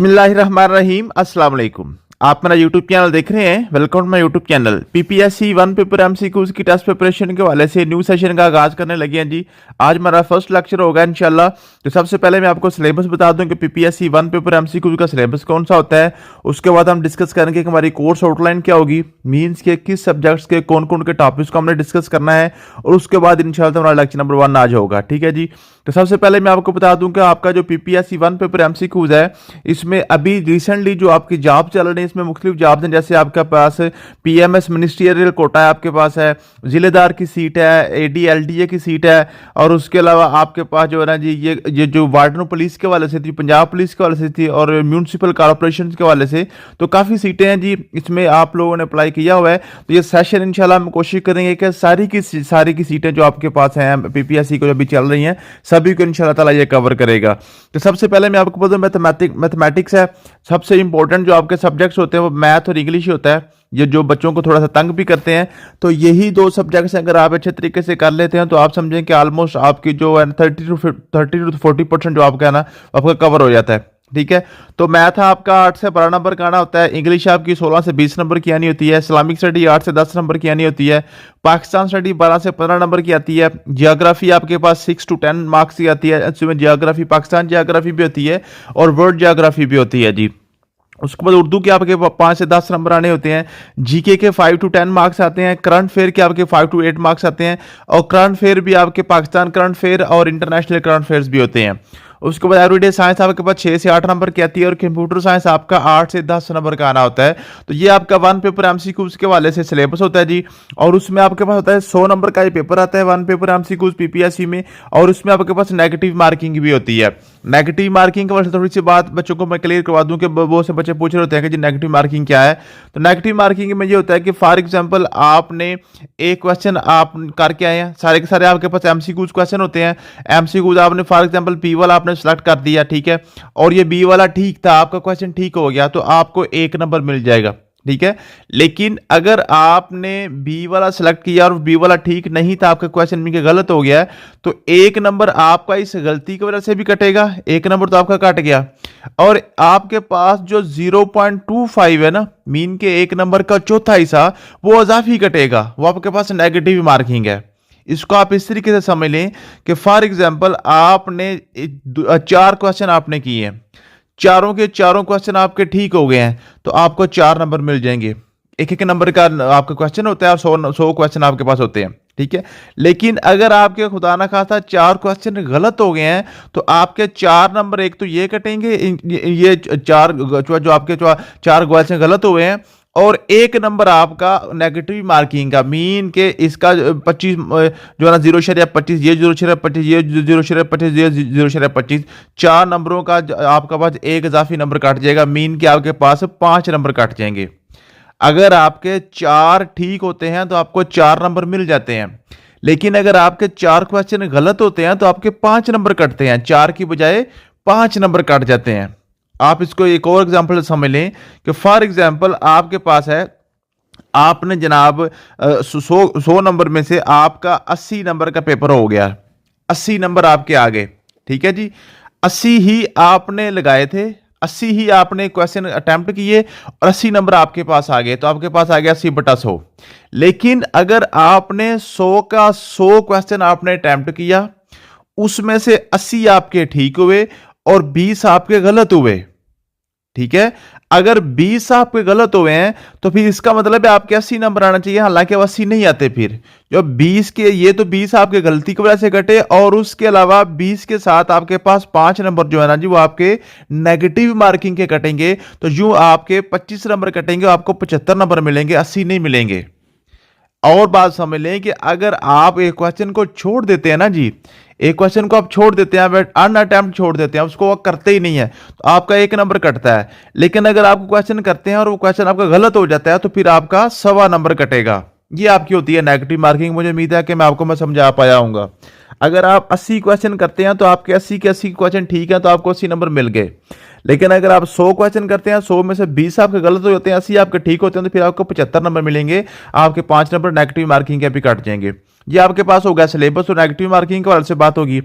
बिस्मिल्लाहिर्रहमानिर्रहीम अस्सलाम वालेकुम। आप मेरा यूट्यूब चैनल देख रहे हैं। Welcome to my YouTube channel. PPSC one paper MCQs की टेस्ट प्रिपरेशन के हवाले से न्यू सेशन का आगाज करने लगे हैं जी। आज हमारा फर्स्ट लेक्चर होगा इंशाल्लाह। तो सबसे पहले मैं आपको सिलेबस बता दूं कि पीपीएससी वन पेपर एमसीक्यूज का सिलेबस कौन सा होता है। उसके बाद हम डिस्कस करेंगे कि हमारी कोर्स आउटलाइन क्या होगी, मीन्स के किस सब्जेक्ट्स के कौन कौन के टॉपिक्स को हमने डिस्कस करना है, और उसके बाद इंशाल्लाह हमारा लेक्चर नंबर 1 आज होगा। ठीक है जी। तो सबसे पहले मैं आपको बता दूं कि आपका जो पीपीएससी वन पेपर एमसीक्यूज है, इसमें अभी रिसेंटली जो आपकी जॉब चल रही है, इसमें मुख्तलिफ जॉब्स हैं। जैसे आपके पास पीएमएस मिनिस्ट्रियल कोटा है, आपके पास है जिलेदार की सीट है, एडीएलडीए की सीट है, और उसके अलावा आपके पास जो है ना जी ये जो वार्डन पुलिस के वाले से थी, पंजाब पुलिस के वाले से थी, और म्यूनसिपल कॉरपोरेशन के वाले से, तो काफ़ी सीटें हैं जी। इसमें आप लोगों ने अप्लाई किया हुआ है। तो ये सेशन इंशाल्लाह हम कोशिश करेंगे कि सारी की सीटें जो आपके पास हैं पीपीएससी को जो भी चल रही हैं, सभी को इंशाल्लाह ताला ये कवर करेगा। तो सबसे पहले मैं आपको बता दूं मैथमेटिक्स है। सबसे इंपॉर्टेंट जो आपके सब्जेक्ट्स होते हैं वो मैथ और इंग्लिश ही होता है। ये जो बच्चों को थोड़ा सा तंग भी करते हैं, तो यही दो सब्जेक्ट्स अगर आप अच्छे तरीके से कर लेते हैं तो आप समझें कि ऑलमोस्ट आपकी जो है 30 to 40% जो आपका है ना, आपका कवर हो जाता है। ठीक है। तो मैथ आपका 8 से 12 नंबर का आना होता है, इंग्लिश आपकी 16 से 20 नंबर की आनी होती है, इस्लामिक स्टडी 8 से 10 नंबर की आनी होती है, पाकिस्तान स्टडी 12 से 15 नंबर की आती है, जियोग्राफी आपके पास 6 to 10 मार्क्स की आती है। इसमें जियोग्राफी पाकिस्तान जियोग्राफी भी होती है और वर्ल्ड जियोग्राफी भी होती है जी। उसके बाद उर्दू के आपके 5 से 10 नंबर आने होते हैं, जीके के 5 to 10 मार्क्स आते हैं, करंट फेयर के आपके 5 to 8 मार्क्स आते हैं, और करंट फेयर भी आपके पाकिस्तान करंट फेयर और इंटरनेशनल करंट फेयर्स भी होते हैं। उसके बाद एवरीडे साइंस आपके पास 6 से 8 नंबर की आती है, और कंप्यूटर साइंस आपका 8 से 10 नंबर का आना होता है। तो ये आपका वन पेपर एमसीक्यूज के वाले से सिलेबस होता है जी। और उसमें आपके पास होता है 100 नंबर का ये पेपर आता है वन पेपर एमसीक्यूज पीपीएससी में, और उसमें आपके पास नेगेटिव मार्किंग भी होती है। नेगेटिव मार्किंग के वाले से थोड़ी सी बात बच्चों को मैं क्लियर करवा दूं कि बहुत से बच्चे पूछ रहे होते हैं कि जी नेगेटिव मार्किंग क्या है। तो नेगेटिव मार्किंग में ये होता है कि फॉर एग्जांपल आपने एक क्वेश्चन आप करके आए हैं, सारे के सारे आपके पास एमसीक्यूज क्वेश्चन होते हैं। एमसीक्यूज आपने फॉर एग्जांपल पी वाला आपने सेलेक्ट कर दिया, ठीक है, और ये बी वाला ठीक था, आपका क्वेश्चन ठीक हो गया, तो आपको 1 नंबर मिल जाएगा। ठीक है। लेकिन अगर आपने बी वाला सेलेक्ट किया और बी वाला ठीक नहीं था, आपका क्वेश्चन में गलत हो गया, तो 1 नंबर आपका इस गलती की वजह से भी कटेगा, 1 नंबर तो आपका कट गया। और आपके पास जो 0.25 है ना, मीन के 1 नंबर का चौथा हिस्सा, वो अजाफी कटेगा, वो आपके पास नेगेटिव मार्किंग है। इसको आप इस तरीके से समझ लें कि फॉर एग्जाम्पल आपने 4 क्वेश्चन आपने किए हैं, चारों के चारों क्वेश्चन आपके ठीक हो गए हैं, तो आपको 4 नंबर मिल जाएंगे। एक नंबर का आपका क्वेश्चन होता है और 100 क्वेश्चन आपके पास होते हैं। ठीक है। लेकिन अगर आपके खुदा ना खास्ता 4 क्वेश्चन गलत हो गए हैं, तो आपके 4 नंबर एक तो ये कटेंगे, ये 4 जो आपके 4 क्वेश्चन गलत हुए हैं, और 1 नंबर आपका नेगेटिव मार्किंग का, मीन के इसका 25 जो है ना 0.25, ये 0.25, ये 0.25, ये 0.25, 4 नंबरों का आपका पास एक इजाफी नंबर काट जाएगा, मीन के आपके पास 5 नंबर काट जाएंगे। अगर आपके 4 ठीक होते हैं तो आपको 4 नंबर मिल जाते हैं, लेकिन अगर आपके 4 क्वेश्चन गलत होते हैं तो आपके 5 नंबर कटते हैं, 4 की बजाय 5 नंबर कट जाते हैं। आप इसको एक और एग्जांपल समझ लें कि फॉर एग्जांपल आपके पास है, आपने जनाब 100 नंबर में से आपका 80 नंबर का पेपर हो गया, 80 नंबर आपके आ गए। ठीक है जी। 80 ही आपने लगाए थे, 80 ही आपने क्वेश्चन अटेम्प्ट किए, और 80 नंबर आपके पास आ गए, तो आपके पास आ गया 80/100। लेकिन अगर आपने 100 का 100 क्वेश्चन आपने अटेम्प्ट किया, उसमें से 80 आपके ठीक हुए और 20 आपके गलत हुए। ठीक है। अगर 20 आपके गलत हुए हैं तो फिर इसका मतलब है आपके 80 नंबर आना चाहिए, हालांकि 80 नहीं आते। फिर जो 20 के, ये तो 20 आपके गलती की वजह से कटे, और उसके अलावा 20 के साथ आपके पास 5 नंबर जो है ना जी, वो आपके नेगेटिव मार्किंग के कटेंगे। तो यूं आपके 25 नंबर कटेंगे, आपको 75 नंबर मिलेंगे, 80 नहीं मिलेंगे। और बात समझ लें कि अगर आप एक क्वेश्चन को छोड़ देते हैं ना जी, एक क्वेश्चन को आप छोड़ देते हैं, अनअटेम्प्ट छोड़ देते हैं, उसको करते ही नहीं है, तो आपका 1 नंबर कटता है। लेकिन अगर आप क्वेश्चन करते हैं और वो क्वेश्चन आपका गलत हो जाता है, तो फिर आपका 1.25 नंबर कटेगा। ये आपकी होती है नेगेटिव मार्किंग। मुझे उम्मीद है कि मैं आपको समझा पाया हूंगा। अगर आप 80 क्वेश्चन करते हैं तो आपके 80 के 80 क्वेश्चन ठीक है, तो आपको 80 नंबर मिल गए। लेकिन अगर आप 100 क्वेश्चन करते हैं, 100 में से 20 आपके गलत हो जाते हैं, 80 आपके ठीक होते हैं, तो फिर आपको 75 नंबर मिलेंगे, आपके 5 नंबर नेगेटिव मार्किंग के भी कट जाएंगे। ये आपके पास हो गया सिलेबस और नेगेटिव मार्किंग के वाले से बात होगी।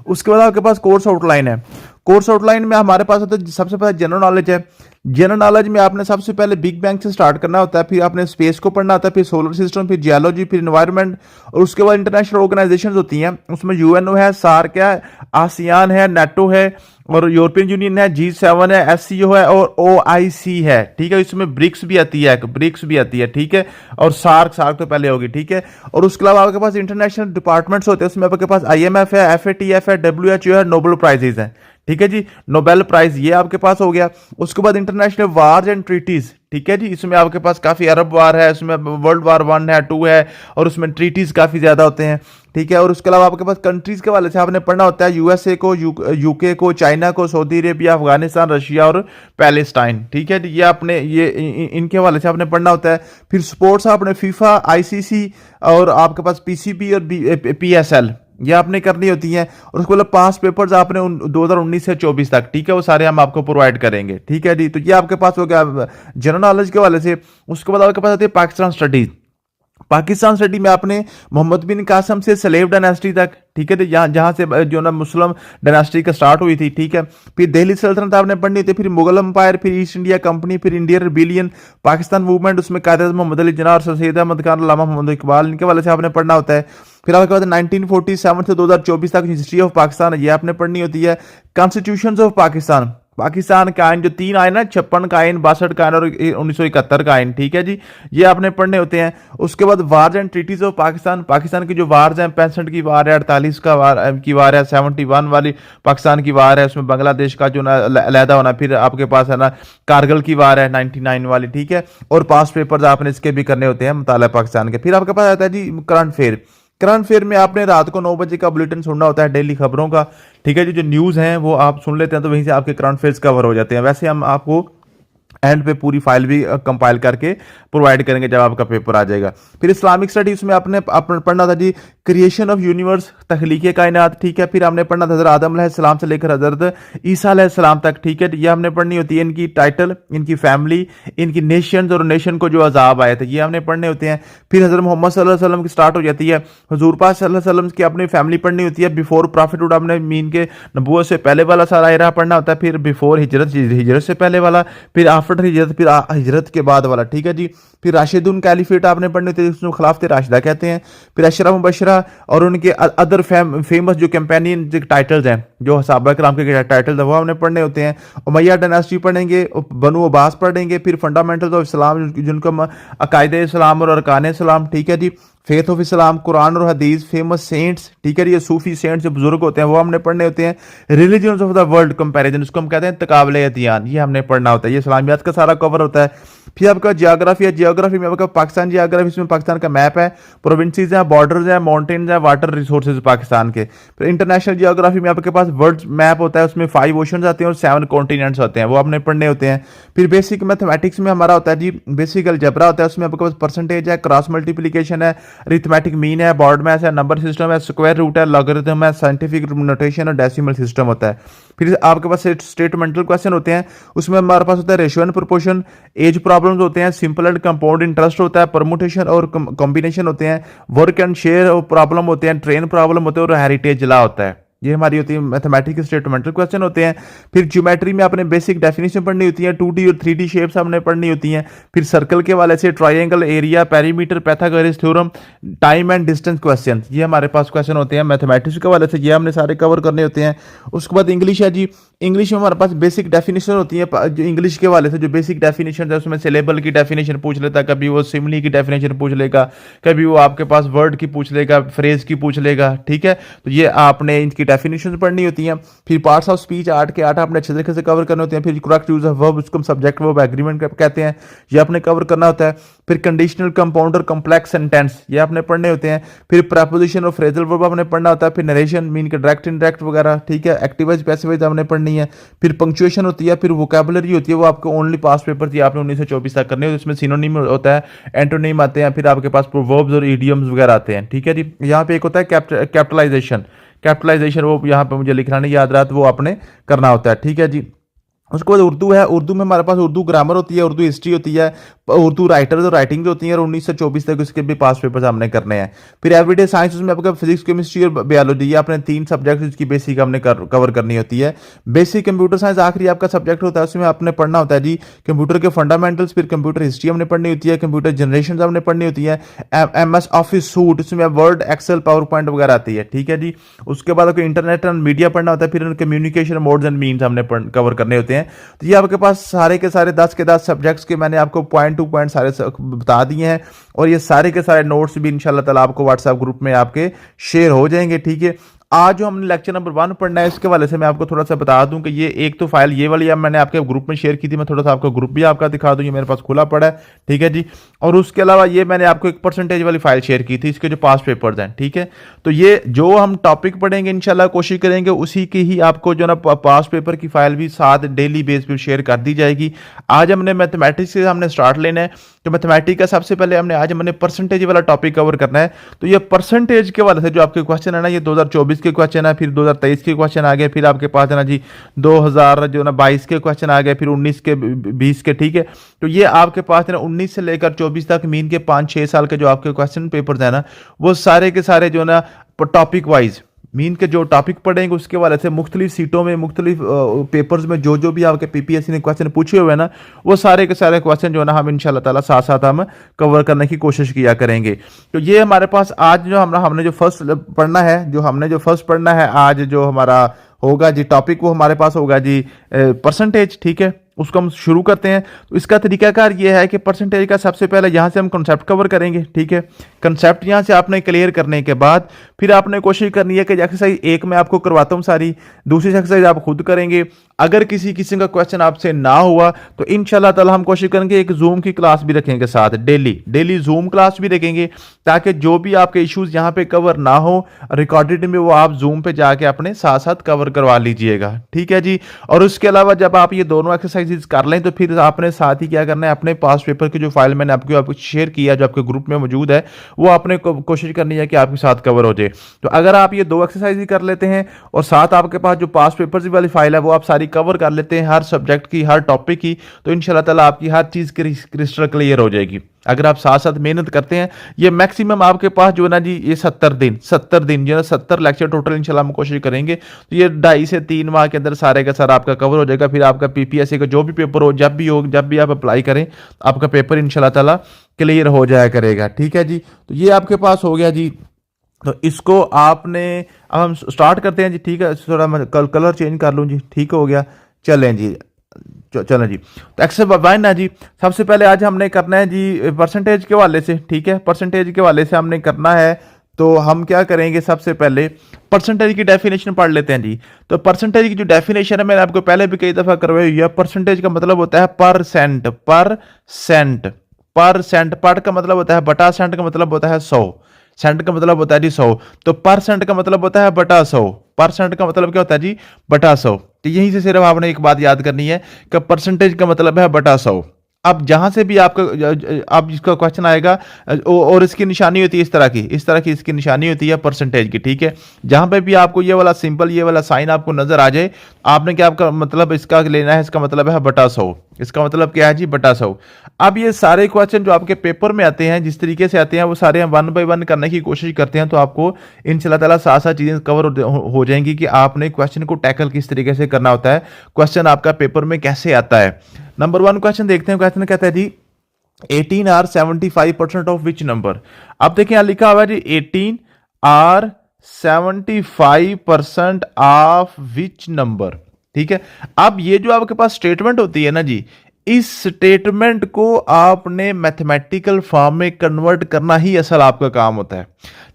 उसके बाद आपके पास कोर्स आउटलाइन है। कोर्स आउटलाइन में हमारे पास होता है सबसे पहले जनरल नॉलेज है। जनरल नॉलेज में आपने सबसे पहले बिग बैंग से स्टार्ट करना होता है, फिर आपने स्पेस को पढ़ना होता है, फिर सोलर सिस्टम, फिर जियोलॉजी, फिर एनवायरनमेंट, और उसके बाद इंटरनेशनल ऑर्गेनाइजेशन होती हैं, उसमें यूएनओ है, सार्क है, आसियान है, नेटो है, और यूरोपियन यूनियन है, G7 है, एससीओ है, और OIC है, ठीक है। इसमें ब्रिक्स भी आती है, ब्रिक्स भी आती है, ठीक है, और सार्क तो पहले होगी, ठीक है। और उसके अलावा आपके पास इंटरनेशनल डिपार्टमेंट्स होते हैं, उसमें आपके पास IMF है, FATF है, WHO है, नोबेल प्राइजेज हैं, ठीक है जी, नोबेल प्राइज ये आपके पास हो गया। उसके बाद इंटरनेशनल वार्स एंड ट्रीटीज, ठीक है जी, इसमें आपके पास काफी अरब वार है, उसमें वर्ल्ड वार 1 है, 2 है, और उसमें ट्रीटीज काफी ज्यादा होते हैं, ठीक है। और उसके अलावा आपके पास कंट्रीज के वाले से आपने पढ़ना होता है USA को, UK को, चाइना को, सऊदी अरेबिया, अफगानिस्तान, रशिया और पैलेस्टाइन, ठीक है। ये आपने इनके वाले से आपने पढ़ना होता है। फिर स्पोर्ट्स आपने फीफा, ICC, और आपके पास PCB और PSL ये आपने करनी होती हैं। और उसके बाद 5 पेपर्स आपने 2019 से 24 तक, ठीक है, वो सारे हम आपको प्रोवाइड करेंगे, ठीक है जी। तो ये आपके पास हो गया जनरल नॉलेज के वाले से। उसके बाद आपके पास आती है पाकिस्तान स्टडीज। पाकिस्तान स्टडी में आपने मोहम्मद बिन कासम से सलेब डायनेस्टी तक, ठीक है, जहां से जो ना मुस्लिम डायनेस्टी का स्टार्ट हुई थी, ठीक है। फिर दिल्ली सल्तनत आपने पढ़नी थी, फिर मुगल एम्पायर, फिर ईस्ट इंडिया कंपनी, फिर इंडियन रिबेलियन, पाकिस्तान मूवमेंट, उसमें कायद मोहम्मद अली जिन्ना और सैयद अहमद खान, अल्लामा मोहम्मद इकबाल, इनके वाले से आपने पढ़ना होता है। फिर आपके बाद 1947 से 2024 तक हिस्ट्री ऑफ पाकिस्तान ये आपने पढ़नी होती है। कॉन्स्टिट्यूशन ऑफ पाकिस्तान, पाकिस्तान का आइन जो 3 आए ना, 56 का आइन, 62 का आइन और 1971 का आइन, ठीक है जी, ये आपने पढ़ने होते हैं। उसके बाद wars and treaties of Pakistan, Pakistan की जो वार्स हैं, 65 की वार है, 48 का वार की वार है, 71 वाली पाकिस्तान की वार है, उसमें बांग्लादेश का जो ना अलहदा होना, फिर आपके पास है ना कारगिल की वार है 99 वाली, ठीक है। और पास पेपर्स आपने इसके भी करने होते हैं मुताला पाकिस्तान के। फिर आपके पास आता है जी करंट फेयर। करंट फेयर में आपने रात को 9 बजे का बुलेटिन सुनना होता है डेली खबरों का, ठीक है। जो न्यूज़ हैं वो आप सुन लेते हैं, तो वहीं से आपके करंट फेयर्स कवर हो जाते हैं। वैसे हम आपको एंड पे पूरी फाइल भी कंपाइल करके प्रोवाइड करेंगे जब आपका पेपर आ जाएगा। फिर इस्लामिक स्टडीज में आपने पढ़ना था जी क्रिएशन ऑफ यूनिवर्स, तख्लीक कायनात, ठीक है। फिर हमने पढ़ना था हज़रत आदम अलैहिस्सलाम से लेकर हज़रत ईसा अलैहिस्सलाम तक, ठीक है। ये हमने पढ़नी होती है, इनकी टाइटल, इनकी फैमिली, इनकी नेशंस और नेशन को जो अजाब आए थे, ये हमने पढ़ने होते हैं। फिर हज़रत मोहम्मद सल्लल्लाहु अलैहि वसल्लम की स्टार्ट हो जाती है, हुजूर पाक सल्लल्लाहु अलैहि वसल्लम की अपनी फैमिली पढ़नी होती है। बिफोर प्रॉफिटहुड आपने मीन के नबूवत से पहले वाला सारा एरा पढ़ना होता है। फिर बिफोर हिजरत, हिजरत से पहले वाला, फिर आफ्टर हिजरत, फिर हिजरत के बाद वाला, ठीक है जी। फिर राशिदुन कैलिफेट आपने पढ़ने थे, जिसको खिलाफत राशिदा कहते हैं। फिर अशरा मुबशरा और उनके अदर फेमस जो कैंपेनियन टाइटल्स हैं, जो सहाबा किराम के टाइटल्स हैं, वो हमने पढ़ने होते हैं। उमैया डायनेस्टी पढ़ेंगे, बनु अब्बास पढ़ेंगे, फिर फंडामेंटल्स ऑफ इस्लाम, जिनको अकायदे इस्लाम और अरकान इस्लाम, ठीक है जी। फेथ ऑफ इस्लाम, कुरान और हदीस, फेमस सेंट्स, ठीक है, ये सूफी सेंट्स जो बुजुर्ग होते हैं वो हमने पढ़ने होते हैं। Religions of the world comparison, उसको हम कहते हैं तकाबले अदियान, ये हमने पढ़ना होता है। ये इस्लामियात का सारा कवर होता है। फिर आपका जियोग्राफी है, जियोग्राफी में आपका पाकिस्तान जियोग्राफी, इसमें पाकिस्तान का मैप है, प्रोविंसेस हैं, बॉर्डर्स हैं, माउंटेन्स हैं, वाटर रिसोर्सेज पाकिस्तान के। फिर इंटरनेशनल जियोग्राफी में आपके पास वर्ल्ड मैप होता है, उसमें 5 ओशंस आते हैं और 7 कॉन्टिनेंट्स होते हैं, वो आपने पढ़ने होते हैं। फिर बेसिक मैथमेटिक्स में हमारा होता है जी बेसिक अलजेब्रा होता है, उसमें आपके पास परसेंटेज है, क्रॉस मल्टीप्लिकेशन है, अरिथमेटिक मीन है, बॉर्ड मैथ है, नंबर सिस्टम है, स्क्वायर रूट है, लॉगरिथम है, साइंटिफिक नोटेशन और डेसिमल सिस्टम होता है। फिर आपके पास स्टेटमेंटल क्वेश्चन होते हैं, उसमें हमारे पास होता है ratio and proportion, age problems होते हैं, सिंपल एंड कंपाउंड इंटरेस्ट होता है, परमुटेशन और कॉम्बिनेशन होते हैं, वर्क एंड शेयर प्रॉब्लम होते हैं, ट्रेन प्रॉब्लम होते हैं और हेरिटेज लॉ होता है। ये हमारी होती है मैथमेटिक्स स्टेटमेंटल क्वेश्चन होते हैं। फिर ज्योमेट्री में आपने बेसिक डेफिनेशन पढ़नी होती है, 2D और 3D शेप्स हमने पढ़नी होती हैं। फिर सर्कल के वाले से triangle, area, perimeter, Pythagoras theorem, time and distance question, ये हमारे पास क्वेश्चन होते हैं मैथमेटिक्स के वाले से, ये हमने सारे कवर करने होते हैं। उसके बाद इंग्लिश है जी, इंग्लिश में हमारे पास बेसिक डेफिनेशन होती है, जो इंग्लिश के वाले से जो बेसिक डेफिनेशन है, उसमें सिलेबल की डेफिनेशन पूछ लेता है, कभी वो सिमली की डेफिनेशन पूछ लेगा, कभी वो आपके पास वर्ड की पूछ लेगा, फ्रेज की पूछ लेगा, ठीक है। तो ये आपने इनकी डेफिनेशन पढ़नी होती हैं। फिर पार्ट्स ऑफ स्पीच 8 के 8 आपने अच्छे तरीके से कवर करने होते हैं। फिर करेक्ट यूज ऑफ वर्ब, उसको सब्जेक्ट वर्ब एग्रीमेंट कहते हैं, ये आपने कवर करना होता है। फिर कंडीशनल, कंपाउंडर, कॉम्प्लेक्स सेंटेंस, ये आपने पढ़ने होते हैं। फिर प्रेपोजिशन और फ्रेजल वर्ब आपने पढ़ना होता है। फिर नरेशन मीन के डायरेक्ट इनडायरेक्ट वगैरह, ठीक है, एक्टिवाइज पैसिवाइज आपने पढ़नी है। फिर पंक्चुएशन होती है, फिर वोकैबुलरी होती है, वो आपको ओनली पास्ट पेपर थी आपने 1924 तक करने, उसमें सिनोनिम होता है, एंटोनिम आते हैं, फिर आपके पास प्रोवर्ब्स और इडियम्स वगैरह आते हैं, ठीक है जी। यहाँ पे एक होता है कैपिटलाइजेशन, कैपिटलाइजेशन वो यहाँ पे मुझे लिखना नहीं याद रहा, तो वो आपने करना होता है, ठीक है जी। उसके बाद उर्दू है। उर्दू में हमारे पास उर्दू ग्रामर होती है, उर्दू हिस्ट्री होती है, उर्दू राइटर्स और राइटिंग होती है, और 19 से 24 तक उसके भी पास पेपर्स हमने करने हैं। फिर एवरीडे साइंस, उसमें आपका फिजिक्स, केमिस्ट्री और बायोलॉजी, ये अपने 3 सब्जेक्ट उसकी बेसिक हमने कवर करनी होती है। बेसिक कंप्यूटर साइंस आखिरी आपका सब्जेक्ट होता है, उसमें आपने पढ़ना होता है जी कंप्यूटर के फंडामेंटल्स, फिर कंप्यूटर हिस्ट्री हमने पढ़नी होती है, कंप्यूटर जनरेशन हमने पढ़नी होती है, MS ऑफिस सूट, उसमें वर्ड, एक्सेल, पावर पॉइंट वगैरह आती है, ठीक है जी। उसके बाद आपको इंटरनेट एंड मीडिया पढ़ना होता है, फिर कम्युनिकेशन मोड्स एंड मीन्स हमने कवर करने होते हैं। तो ये आपके पास सारे के सारे 10 के 10 सब्जेक्ट्स के मैंने आपको पॉइंट टू पॉइंट सारे बता दिए हैं, और ये सारे के सारे नोट्स भी इंशाल्लाह ताला आपको व्हाट्सएप ग्रुप में आपके शेयर हो जाएंगे, ठीक है। आज जो हमने लेक्चर नंबर 1 पढ़ना है, इसके वाले से मैं आपको थोड़ा सा बता दूं कि ये एक तो फाइल ये वाली अब मैंने आपके ग्रुप में शेयर की थी, मैं थोड़ा सा आपका ग्रुप भी आपका दिखा दूं, ये मेरे पास खुला पड़ा है, ठीक है जी। और उसके अलावा ये मैंने आपको एक परसेंटेज वाली फाइल शेयर की थी, इसके जो पास पेपर्स हैं, ठीक है। तो ये जो हम टॉपिक पढ़ेंगे इंशाल्लाह कोशिश करेंगे उसी की ही आपको जो ना पास पेपर की फाइल भी साथ डेली बेस पे शेयर कर दी जाएगी। आज हमने मैथमेटिक्स से हमने स्टार्ट लेना है, तो मैथमेटिक्स का सबसे पहले हमने परसेंटेज वाला टॉपिक कवर करना है। तो ये परसेंटेज के वाले से जो आपके क्वेश्चन है ना, ये 2024 के क्वेश्चन है, फिर 2023 के क्वेश्चन आ गए, फिर आपके पास है ना जी 2022 के क्वेश्चन आ गए, फिर 19 के 20 के, ठीक है। तो ये आपके पास है ना 19 से लेकर 24 तक मीन के 5-6 साल के जो आपके क्वेश्चन पेपर्स है ना, वो सारे के सारे जो ना टॉपिक वाइज मीन के जो टॉपिक पढ़ेंगे उसके वाले से मुख्तलिफ सीटों में, मुख्तलिफ पेपर्स में जो भी आपके PPSC ने क्वेश्चन पूछे हुए हैं ना, वो सारे के सारे क्वेश्चन जो है ना हम इंशाल्लाह ताला साथ साथ हम कवर करने की कोशिश किया करेंगे। तो ये हमारे पास आज जो हमने जो फर्स्ट पढ़ना है आज जो हमारा होगा जी टॉपिक, वो हमारे पास होगा जी परसेंटेज, ठीक है। उसको हम शुरू करते हैं। तो इसका तरीकाकार ये है कि परसेंटेज का सबसे पहले यहाँ से हम कंसेप्ट कवर करेंगे, ठीक है। कंसेप्ट यहाँ से आपने क्लियर करने के बाद फिर आपने कोशिश करनी है कि एक्सरसाइज 1 में आपको करवाता हूँ सारी, दूसरी एक्सरसाइज आप खुद करेंगे। अगर किसी किस्म का क्वेश्चन आपसे ना हुआ तो इंशाल्लाह ताला हम कोशिश करेंगे एक जूम की क्लास भी रखेंगे साथ, डेली जूम क्लास भी रखेंगे, ताकि जो भी आपके इश्यूज यहाँ पे कवर ना हो रिकॉर्डेड में वो आप जूम पे जाके अपने साथ साथ कवर करवा लीजिएगा, ठीक है जी। और उसके अलावा जब आप ये दोनों एक्सरसाइजेज कर लें तो फिर आपने साथ ही क्या करना है, अपने पास पेपर की जो फाइल मैंने आपको शेयर किया जो आपके ग्रुप में मौजूद है, वो आपने कोशिश करनी है कि आपके साथ कवर हो जाए। तो अगर आप ये 2 एक्सरसाइज ही कर लेते हैं और साथ आपके पास जो पास पेपर्स वाली फाइल है वो आप सारी कवर कर लेते हैं, हर सब्जेक्ट की, हर टॉपिक की, तो इंशाल्लाह ताला आपकी हर चीज क्रिस्टल क्लियर हो जाएगी। अगर आप साथ साथ मेहनत करते हैं, ये मैक्सिमम आपके पास जो है ना जी ये 70 दिन जो है 70 लेक्चर टोटल इंशाल्लाह हम कोशिश करेंगे, तो ये 2.5 से 3 माह के अंदर सारे का सारा आपका कवर हो जाएगा। फिर आपका PPSC का जो भी पेपर हो, जब भी आप अप्लाई करें, आपका पेपर इंशाल्लाह ताला क्लियर हो जाया करेगा, ठीक है जी। तो ये आपके पास हो गया जी। तो इसको आपने, अब हम स्टार्ट करते हैं जी, ठीक है। थोड़ा मैं कलर चेंज कर लूँ जी, ठीक हो गया। चलें जी, चलें जी। तो एक्सरसाइज 1 ना जी, सबसे पहले आज हमने करना है जी परसेंटेज के वाले से, ठीक है। परसेंटेज के वाले से हमने करना है, तो हम क्या करेंगे, सबसे पहले परसेंटेज की डेफिनेशन पढ़ लेते हैं जी। तो परसेंटेज की जो डेफिनेशन है मैंने आपको पहले भी कई दफा करवाई हुई है। परसेंटेज का मतलब होता है परसेंट, पर का मतलब होता है बटा, सेंट का मतलब होता है 100, सेंट का मतलब होता है जी 100। तो परसेंट का मतलब होता है बटा 100, परसेंट का मतलब क्या होता है जी बटा 100। तो यहीं से सिर्फ आपने एक बात याद करनी है कि परसेंटेज का मतलब है बटा 100। अब जहां से भी आपका अब इसका क्वेश्चन आएगा और इसकी निशानी होती है इस तरह की इसकी निशानी होती है परसेंटेज की, ठीक है। जहां पे भी आपको ये वाला सिंबल, ये वाला साइन आपको नजर आ जाए, आपने क्या आपका मतलब इसका लेना है, इसका मतलब है बटा 100, इसका मतलब क्या है जी बटा 100। अब ये सारे क्वेश्चन जो आपके पेपर में आते हैं, जिस तरीके से आते हैं, वो सारे हम 1 बाय 1 करने की कोशिश करते हैं, तो आपको इंशाल्लाह ताला साथ साथ चीजें कवर हो जाएंगी कि आपने क्वेश्चन को टैकल किस तरीके से करना होता है, क्वेश्चन आपका पेपर में कैसे आता है। नंबर 1 क्वेश्चन देखते हैं। क्वेश्चन कहता है जी 18 आर 75% ऑफ विच नंबर। अब देखिए यहां लिखा हुआ है जी 18 आर 75% ऑफ विच नंबर, ठीक है। अब ये जो आपके पास स्टेटमेंट होती है ना जी, इस स्टेटमेंट को आपने मैथमेटिकल फॉर्म में कन्वर्ट करना ही असल आपका काम होता है।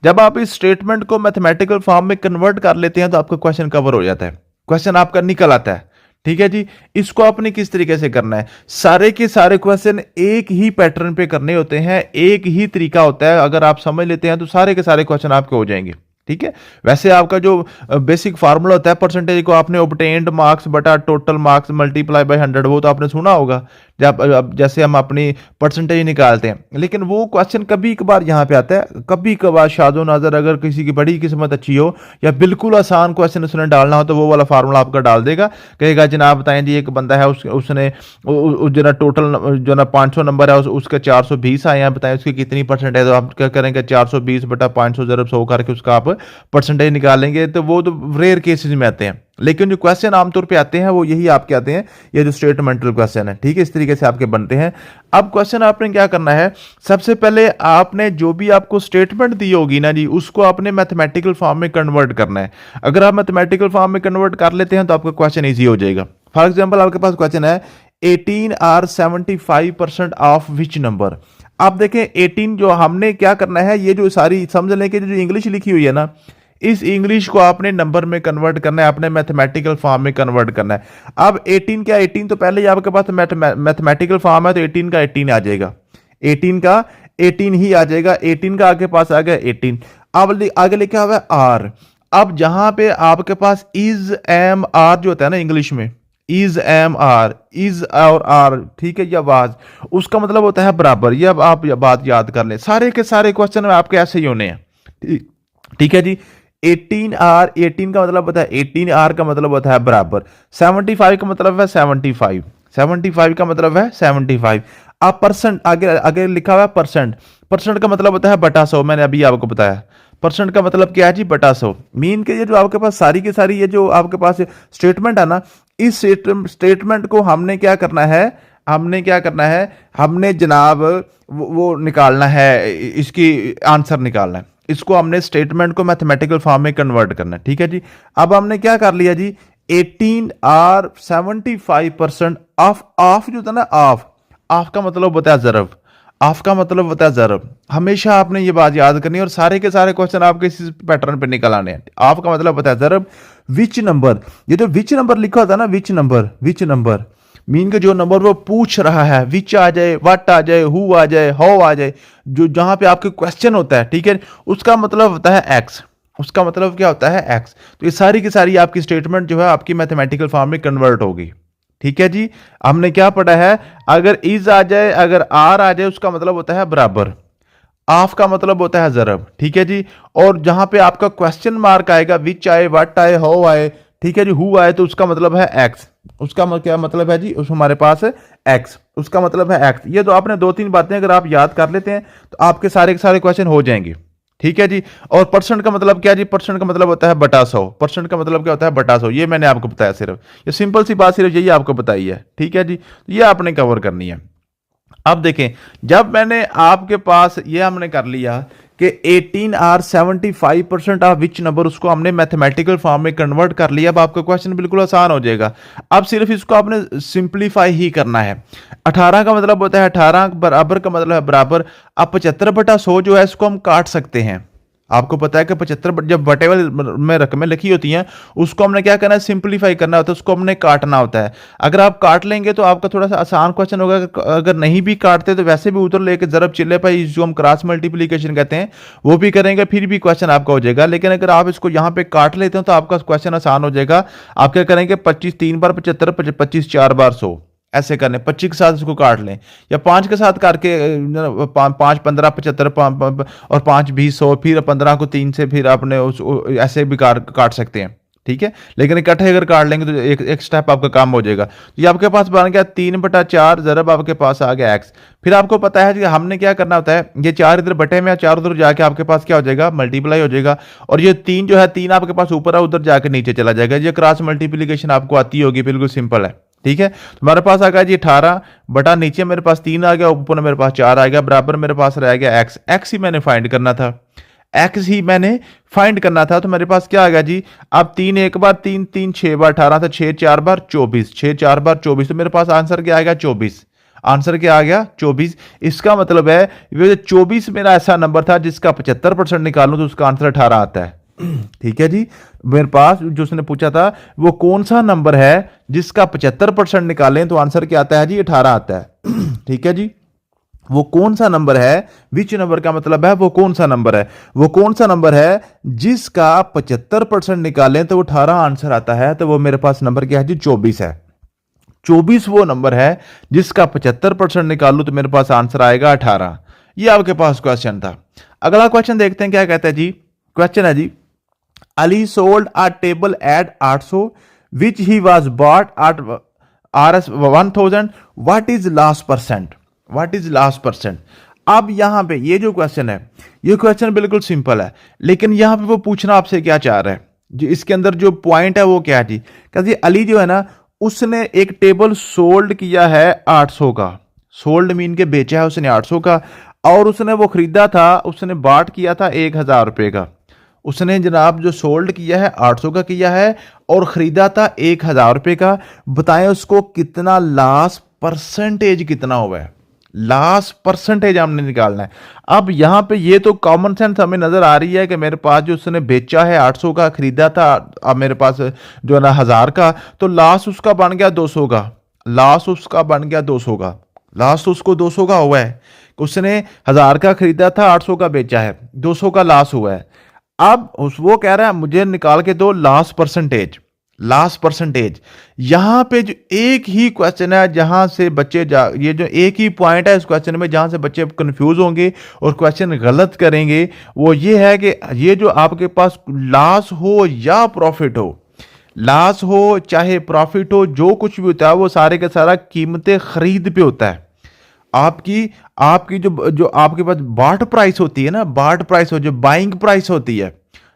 जब आप इस स्टेटमेंट को मैथमेटिकल फॉर्म में कन्वर्ट कर लेते हैं तो आपका क्वेश्चन कवर हो जाता है, क्वेश्चन आपका निकल आता है, ठीक है जी। इसको आपने किस तरीके से करना है, सारे के सारे क्वेश्चन एक ही पैटर्न पे करने होते हैं, एक ही तरीका होता है। अगर आप समझ लेते हैं तो सारे के सारे क्वेश्चन आपके हो जाएंगे, ठीक है। वैसे आपका जो बेसिक फार्मूला होता है परसेंटेज को, आपने ऑब्टेन्ड मार्क्स बटा टोटल मार्क्स मल्टीप्लाई बाय 100, वो तो आपने सुना होगा, जब अब जैसे हम अपनी परसेंटेज निकालते हैं, लेकिन वो क्वेश्चन कभी कभार यहाँ पे आता है, कभी कभार शादो नाजर अगर किसी की बड़ी किस्मत अच्छी हो या बिल्कुल आसान क्वेश्चन उसने डालना हो तो वो वाला फार्मूला आपका डाल देगा, कहेगा जनाब बताएं जी एक बंदा है उसने जो ना टोटल जो ना 500 नंबर है उसके 420 आए हैं, बताएं उसकी कितनी परसेंट है, तो आप क्या करेंगे 420 बटा 500 ज़रब 100 करके उसका आप परसेंटेज निकालेंगे। तो वो तो रेयर केसेस में आते हैं, लेकिन जो क्वेश्चन आमतौर पे आते हैं वो यही आपके आते हैं, ये जो स्टेटमेंटल क्वेश्चन है, ठीक है, इस तरीके से आपके बनते हैं। अब क्वेश्चन आपने क्या करना है, सबसे पहले आपने जो भी आपको स्टेटमेंट दी होगी ना जी, उसको आपने मैथमेटिकल फॉर्म में कन्वर्ट करना है। अगर आप मैथमेटिकल फॉर्म में कन्वर्ट कर लेते हैं तो आपका क्वेश्चन ईजी हो जाएगा। फॉर एग्जाम्पल आपके पास क्वेश्चन है 18 आर 75% ऑफ विच नंबर। आप देखें 18 जो हमने क्या करना है, ये जो सारी समझ लें कि जो इंग्लिश लिखी हुई है ना, इस इंग्लिश को आपने नंबर में कन्वर्ट करना है, आपने मैथमेटिकल फॉर्म में कन्वर्ट करना है। अब 18 क्या 18 तो पहले ही आपके पास मैथमेटिकल फॉर्म है, तो 18 का 18 आ जाएगा, 18 का 18 ही आ जाएगा, 18 का आगे पास आ गया 18। अब आगे लिखा हुआ है आर। अब जहां पे आपके पास इज एम आर जो होता है ना इंग्लिश में, इज एम आर, इज और आर, ठीक है, यह आवाज, उसका मतलब होता है बराबर। ये अब आप बात याद कर लें, सारे के सारे क्वेश्चन में आपके ऐसे ही होने हैं, ठीक है जी। 18 आर, 18 का मतलब होता है 18 आर का मतलब होता है बराबर, 75 का मतलब है 75, 75 का मतलब है 75। अब परसेंट आगे आगे लिखा हुआ है परसेंट, परसेंट का मतलब होता है बटा 100, मैंने अभी आपको बताया। परसेंट का मतलब क्या है जी, बटा 100। मीन के ये जो आपके पास सारी की सारी ये जो आपके पास स्टेटमेंट है ना, इस स्टेटमेंट को हमने क्या करना है, हमने क्या करना है, हमने जनाब वो निकालना है, इसकी आंसर निकालना है, इसको हमने स्टेटमेंट को मैथमेटिकल फॉर्म में कन्वर्ट करना है, ठीक है जी। अब हमने क्या कर लिया जी, 18 आर 75% ऑफ जो था ना, ऑफ का मतलब होता है ज़रब, ऑफ का मतलब होता है ज़रब। हमेशा आपने ये बात याद करनी है और सारे के सारे क्वेश्चन आपके इसी पैटर्न पे निकल आने हैं। ऑफ का मतलब होता है ज़रब। विच नंबर, ये जो विच नंबर लिखा होता है ना, which number, which number mean के जो नंबर वो पूछ रहा है, विच आ जाए, व्हाट आ जाए, हु आ जाए, हाउ आ जाए, जो जहां पे आपके क्वेश्चन होता है, ठीक है, उसका मतलब होता है एक्स, उसका मतलब क्या होता है एक्स। तो ये सारी की सारी आपकी स्टेटमेंट जो है आपकी मैथमेटिकल फॉर्म में कन्वर्ट होगी, ठीक है जी। हमने क्या पढ़ा है, अगर इज आ जाए, अगर आर आ जाए, उसका मतलब होता है बराबर, ऑफ का मतलब होता है ज़रब, ठीक है जी। और जहां पे आपका क्वेश्चन मार्क आएगा, विच आए, व्हाट आए, हाउ आए, ठीक है जी, हु आए, तो उसका मतलब है एक्स, उसका क्या मतलब है जी, उस हमारे पास है एक्स, उसका मतलब है एक्स। ये तो आपने दो तीन बातें अगर आप याद कर लेते हैं तो आपके सारे के सारे क्वेश्चन हो जाएंगे, ठीक है जी। और परसेंट का मतलब क्या जी, परसेंट का मतलब होता है बटा 100, परसेंट का मतलब क्या होता है बटा 100, ये मैंने आपको बताया, सिर्फ ये सिंपल सी बात सिर्फ यही आपको बताई है, ठीक है जी। ये आपने कवर करनी है। अब देखें, जब मैंने आपके पास ये हमने कर लिया कि 18 आर 75% ऑफ विच नंबर, उसको हमने मैथमेटिकल फॉर्म में कन्वर्ट कर लिया। अब आपका क्वेश्चन बिल्कुल आसान हो जाएगा। अब सिर्फ इसको आपने सिंप्लीफाई ही करना है। 18 का मतलब होता है 18, बराबर का मतलब है बराबर। अब 75 बटा 100 जो है इसको हम काट सकते हैं। आपको पता है कि 75 जब बटे वाले में रकमें लिखी होती हैं उसको हमने क्या करना है, सिंप्लीफाई करना होता है, उसको हमने काटना होता है। अगर आप काट लेंगे तो आपका थोड़ा सा आसान क्वेश्चन होगा। अगर नहीं भी काटते तो वैसे भी उधर लेके जरब चिल्ले पर जो हम क्रॉस मल्टीप्लीकेशन कहते हैं वो भी करेंगे, फिर भी क्वेश्चन आपका हो जाएगा। लेकिन अगर आप इसको यहाँ पे काट लेते हैं तो आपका क्वेश्चन आसान हो जाएगा। आप क्या करेंगे, 25 3 बार 75, 25 4 बार 100 ऐसे करने, 25 के साथ इसको काट लें या 5 के साथ करके 5 15 75 और 5 20 100, फिर 15 को 3 से फिर आपने उस ऐसे भी काट सकते हैं, ठीक है। लेकिन इकट्ठे अगर काट लेंगे तो एक स्टेप आपका काम हो जाएगा। ये आपके पास बन गया 3 बटा 4, ज़रब आपके पास आ गया एक्स। फिर आपको पता है कि हमने क्या करना होता है, ये 4 इधर बटे में, 4 उधर जाके आपके पास क्या हो जाएगा, मल्टीप्लाई हो जाएगा। और ये 3 जो है, 3 आपके पास ऊपर है, उधर जाके नीचे चला जाएगा। ये क्रॉस मल्टीप्लीकेशन आपको आती होगी, बिल्कुल सिंपल है, ठीक है। तो हमारे पास आ गया जी 18 बटा, नीचे मेरे पास 3 आ गया, ऊपर मेरे पास 4 आ गया, बराबर मेरे पास रह गया एक्स। एक्स ही मैंने फाइंड करना था, एक्स ही मैंने फाइंड करना था। तो मेरे पास क्या आ गया जी, अब 3 एक बार, 3 3 6 बार 18 था, 6 4 बार 24, 6 4 बार 24। तो मेरे पास आंसर क्या आ गया, 24। आंसर क्या आ गया, 24। इसका मतलब है 24 मेरा ऐसा नंबर था जिसका 75% निकालूं तो उसका आंसर 18 आता है, ठीक है जी। मेरे पास जो उसने पूछा था वो कौन सा नंबर है जिसका 75% निकालें तो आंसर क्या आता है जी, 18 आता है, ठीक है जी। वो कौन सा नंबर है, विच नंबर का मतलब है वो कौन सा नंबर है, वो कौन सा नंबर है जिसका 75% निकालें तो वो 18 आंसर आता है। तो वो मेरे पास नंबर क्या है जी, 24 है। 24 वो नंबर है जिसका 75% निकालूं तो मेरे पास आंसर आएगा 18। ये आपके पास क्वेश्चन था। अगला क्वेश्चन देखते हैं क्या कहता है जी। क्वेश्चन है जी, Ali sold a table at 800 which he was bought at RS 1000, what is last percent, what is last percent. अब यहां पे ये जो क्वेश्चन है, ये क्वेश्चन बिल्कुल सिंपल है, लेकिन यहां पे वो पूछना आपसे क्या चाह रहा है जी, इसके अंदर जो पॉइंट है वो क्या है जी, कहते अली जो है ना उसने एक टेबल सोल्ड किया है 800 का, सोल्ड मीन के बेचा है उसने 800 का, और उसने वो खरीदा था, उसने बाट किया था 1000 रुपए का। उसने जनाब जो सोल्ड किया है 800 का किया है और खरीदा था 1000 रुपए का। बताएं उसको कितना लास्ट परसेंटेज कितना हुआ है, लास्ट परसेंटेज हमने निकालना है। अब यहां पे ये तो कॉमन सेंस हमें नजर आ रही है कि मेरे पास जो उसने बेचा है 800 का, खरीदा था अब मेरे पास जो है ना 1000 का, तो लास्ट उसका बन गया 200 का, लास्ट उसका बन गया 200 का, लास्ट उसको 200 का हुआ है। उसने 1000 का खरीदा था, 800 का बेचा है, 200 का लास्ट हुआ है। अब वो कह रहा है मुझे निकाल के दो लास्ट परसेंटेज, लास्ट परसेंटेज। यहां पे जो एक ही क्वेश्चन है जहां से बच्चे ये जो एक ही पॉइंट है इस क्वेश्चन में जहां से बच्चे कंफ्यूज होंगे और क्वेश्चन गलत करेंगे, वो ये है कि ये जो आपके पास लॉस हो या प्रॉफिट हो, लॉस हो चाहे प्रॉफिट हो, जो कुछ भी होता है वो सारे का सारा कीमतें खरीद पे होता है। आपकी आपकी जो आपके पास बाट प्राइस होती है ना, बाट प्राइस हो जो बाइंग प्राइस होती है,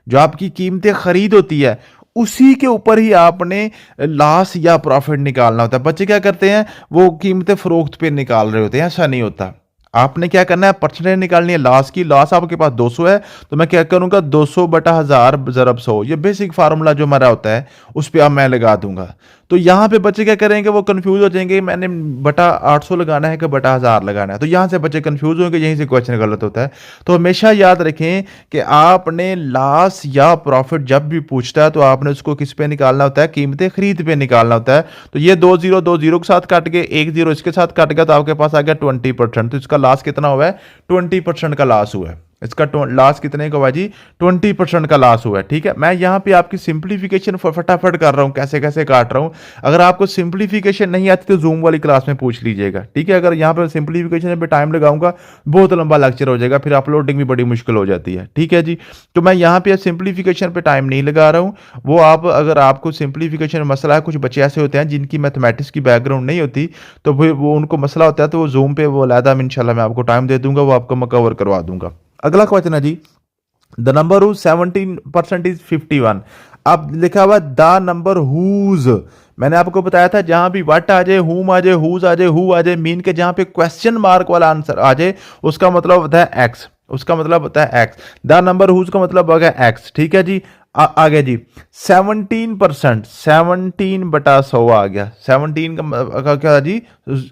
जो आपकी कीमतें खरीद होती है, उसी के ऊपर ही आपने लॉस या प्रॉफिट निकालना होता है। बच्चे क्या करते हैं, वो कीमतें फरोख्त पे निकाल रहे होते हैं, ऐसा नहीं होता। आपने क्या करना है, परसेंटेज निकालनी है लॉस की। लॉस आपके पास 200 है तो मैं क्या करूंगा 200 बटा 1000 ज़रब 100, ये बेसिक फार्मूला जो हमारा होता है उस पर अब मैं लगा दूंगा। तो यहां पे बच्चे क्या करेंगे, वो कंफ्यूज हो जाएंगे मैंने बटा 800 लगाना है कि बटा 1000 लगाना है, तो यहां से बच्चे कंफ्यूज होंगे, यहीं से क्वेश्चन गलत होता है। तो हमेशा याद रखें कि आपने लॉस या प्रॉफिट जब भी पूछता है तो आपने उसको किस पे निकालना होता है, कीमतें खरीद पे निकालना होता है। तो ये 2 0 के साथ काट के 1 0 इसके साथ काट गया तो आपके पास आ गया 20%। तो इसका लॉस कितना हुआ है, 20% का लॉस हुआ है। इसका लॉस कितने का हुआ जी, 20% का लॉस हुआ है। ठीक है, मैं यहां पे आपकी सिंप्लीफिकेशन फटाफट कर रहा हूं, कैसे कैसे काट रहा हूं। अगर आपको सिंप्लीफिकेशन नहीं आती तो जूम वाली क्लास में पूछ लीजिएगा। ठीक है, अगर यहां पर सिंप्लीफिकेशन पे टाइम लगाऊंगा बहुत लंबा लेक्चर हो जाएगा, फिर अपलोडिंग भी बड़ी मुश्किल हो जाती है। ठीक है जी, तो मैं यहां पे सिंप्लीफिकेशन पे टाइम नहीं लगा रहा हूं। वो आप अगर आपको सिंप्लीफिकेशन मसला है, कुछ बच्चे ऐसे होते हैं जिनकी मैथमेटिक्स की बैकग्राउंड नहीं होती, तो वो उनको मसला होता है तो वो जूम पे वो अलहदा इंशाल्लाह मैं आपको टाइम दे दूंगा, वो आपको मैं कवर करवा दूंगा। अगला क्वेश्चन है जी, द नंबर हु 17% इज 51। अब लिखा हुआ द नंबर हुज, मैंने आपको बताया था जहां भी व्हाट आ जाए, हुम आ जाए, हुज आ जाए, हु आ जाए, मीन के जहां पे क्वेश्चन मार्क वाला आंसर आ जाए उसका मतलब होता है एक्स, उसका मतलब होता है एक्स। द नंबर हुज का मतलब हो गया एक्स। ठीक है जी, आगे जी 17%, 17 बटा 100 आ गया। 17 का क्या जी,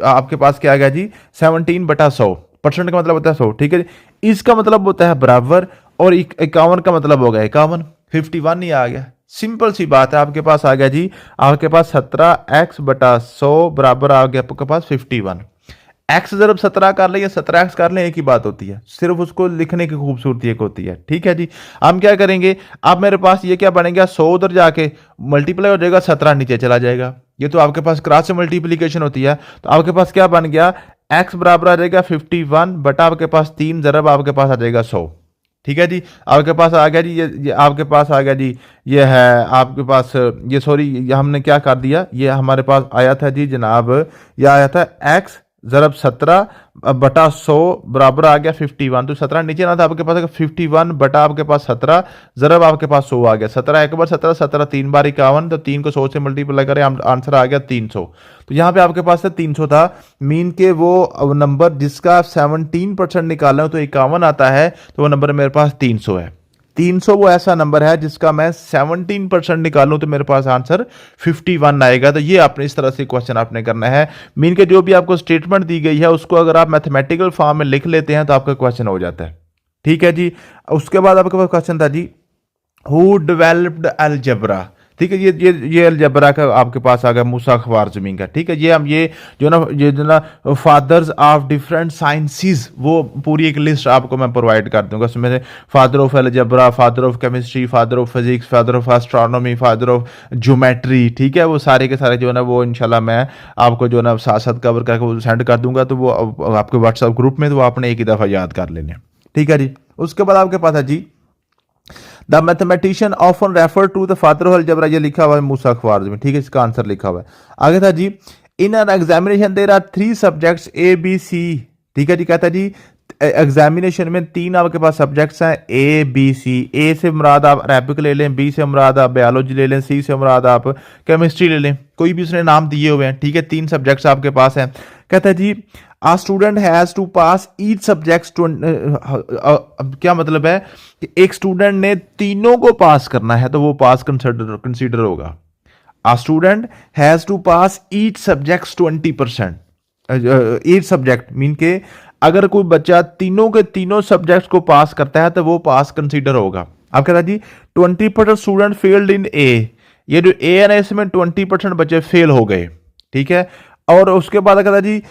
आपके पास क्या आ गया जी, 17 बटा 100, परसेंट का मतलब होता है 100। ठीक है जी, इसका मतलब होता है बराबर, और 51 का मतलब हो गया 51, 51 ही आ गया। सिंपल सी बात है, आपके पास आ गया जी, आपके पास 17x बटा 100 बराबर आ गया आपके पास 51। एक्स जब 17 कर ले या 17x कर ले एक ही बात होती है, सिर्फ उसको लिखने की खूबसूरती एक होती है। ठीक है जी, हम क्या करेंगे, अब मेरे पास ये क्या बनेगा, 100 उधर जाके मल्टीप्लाई हो जाएगा, 17 नीचे चला जाएगा। ये तो आपके पास क्रॉस से मल्टीप्लीकेशन होती है। तो आपके पास क्या बन गया, x बराबर आ जाएगा 51 बटा आपके पास 3 ज़रब आपके पास आ जाएगा 100। ठीक है जी, आपके पास आ गया जी, ये आपके पास आ गया जी, ये है आपके पास, ये सॉरी ये हमने क्या कर दिया, ये हमारे पास आया था जी जनाब, ये आया था x ज़रब 17 बटा 100 बराबर आ गया 51। तो 17 नीचे ना था आपके पास 51 बटा आपके पास 17 ज़रब आपके पास 100 आ गया। 17 एक बार 17, 17 तीन बार 51, तो 3 को 100 से मल्टीप्लाई करें आंसर आ गया 300। तो यहाँ पे आपके पास 300 था, मीन के वो नंबर जिसका 17% निकालना हो तो 51 आता है, तो वो नंबर मेरे पास 300 है। 300 वो ऐसा नंबर है जिसका मैं 17% निकालूं तो मेरे पास आंसर 51 आएगा। तो ये आपने इस तरह से क्वेश्चन आपने करना है, मीन के जो भी आपको स्टेटमेंट दी गई है उसको अगर आप मैथमेटिकल फॉर्म में लिख लेते हैं तो आपका क्वेश्चन हो जाता है। ठीक है जी, उसके बाद आपके पास क्वेश्चन था जी, हु डेवलप्ड अलजेब्रा। ठीक है। ये अलजबरा का आपके पास आ गया मूसा ख्वारिज़मी का। ठीक है, ये हम ये जो ना फादर्स ऑफ डिफरेंट साइंसेस, वो पूरी एक लिस्ट आपको मैं प्रोवाइड कर दूंगा। उसमें से father of algebra, father of chemistry, father of physics, father of astronomy, father of geometry. ठीक है, वो सारे के सारे जो है ना वो इंशाल्लाह मैं आपको जो है ना साथ साथ कवर करके वो सेंड कर दूंगा, तो वो आपके व्हाट्सएप ग्रुप में, तो वो आपने एक ही दफ़ा याद कर लेने। ठीक है जी। उसके बाद आपके पास है जी the mathematician often refer to the father of algebra, ये लिखा हुआ है मूसा ख्वारिज़मी। ठीक है, इसका आंसर लिखा हुआ है। आगे था जी in an examination there are 3 subjects A B C. ठीक है जी, कहता है जी एग्जामिनेशन में 3 आपके पास सब्जेक्ट्स हैं ए बी सी। ए से मुराद आप अरेबिक ले लें, बी से मुराद आप बायोलॉजी ले लें, सी से मुराद आप केमिस्ट्री ले लें, कोई भी उसने नाम दिए हुए हैं। ठीक है, 3 सब्जेक्ट्स आपके पास हैं। कहता है जी a student has to pass each subjects. क्या मतलब है कि एक स्टूडेंट ने तीनों को पास करना है, तो वो पास कंसीडर होगा। A student has to pass each subjects 20%। Each subject mean के अगर कोई बच्चा तीनों के तीनों सब्जेक्ट्स को पास करता है तो वो पास कंसीडर होगा। आप कहता जी 20% स्टूडेंट फेल्ड इन ए, ये जो ए है ना इसमें 20% बच्चे फेल हो गए। ठीक है, और उसके बाद कहता जी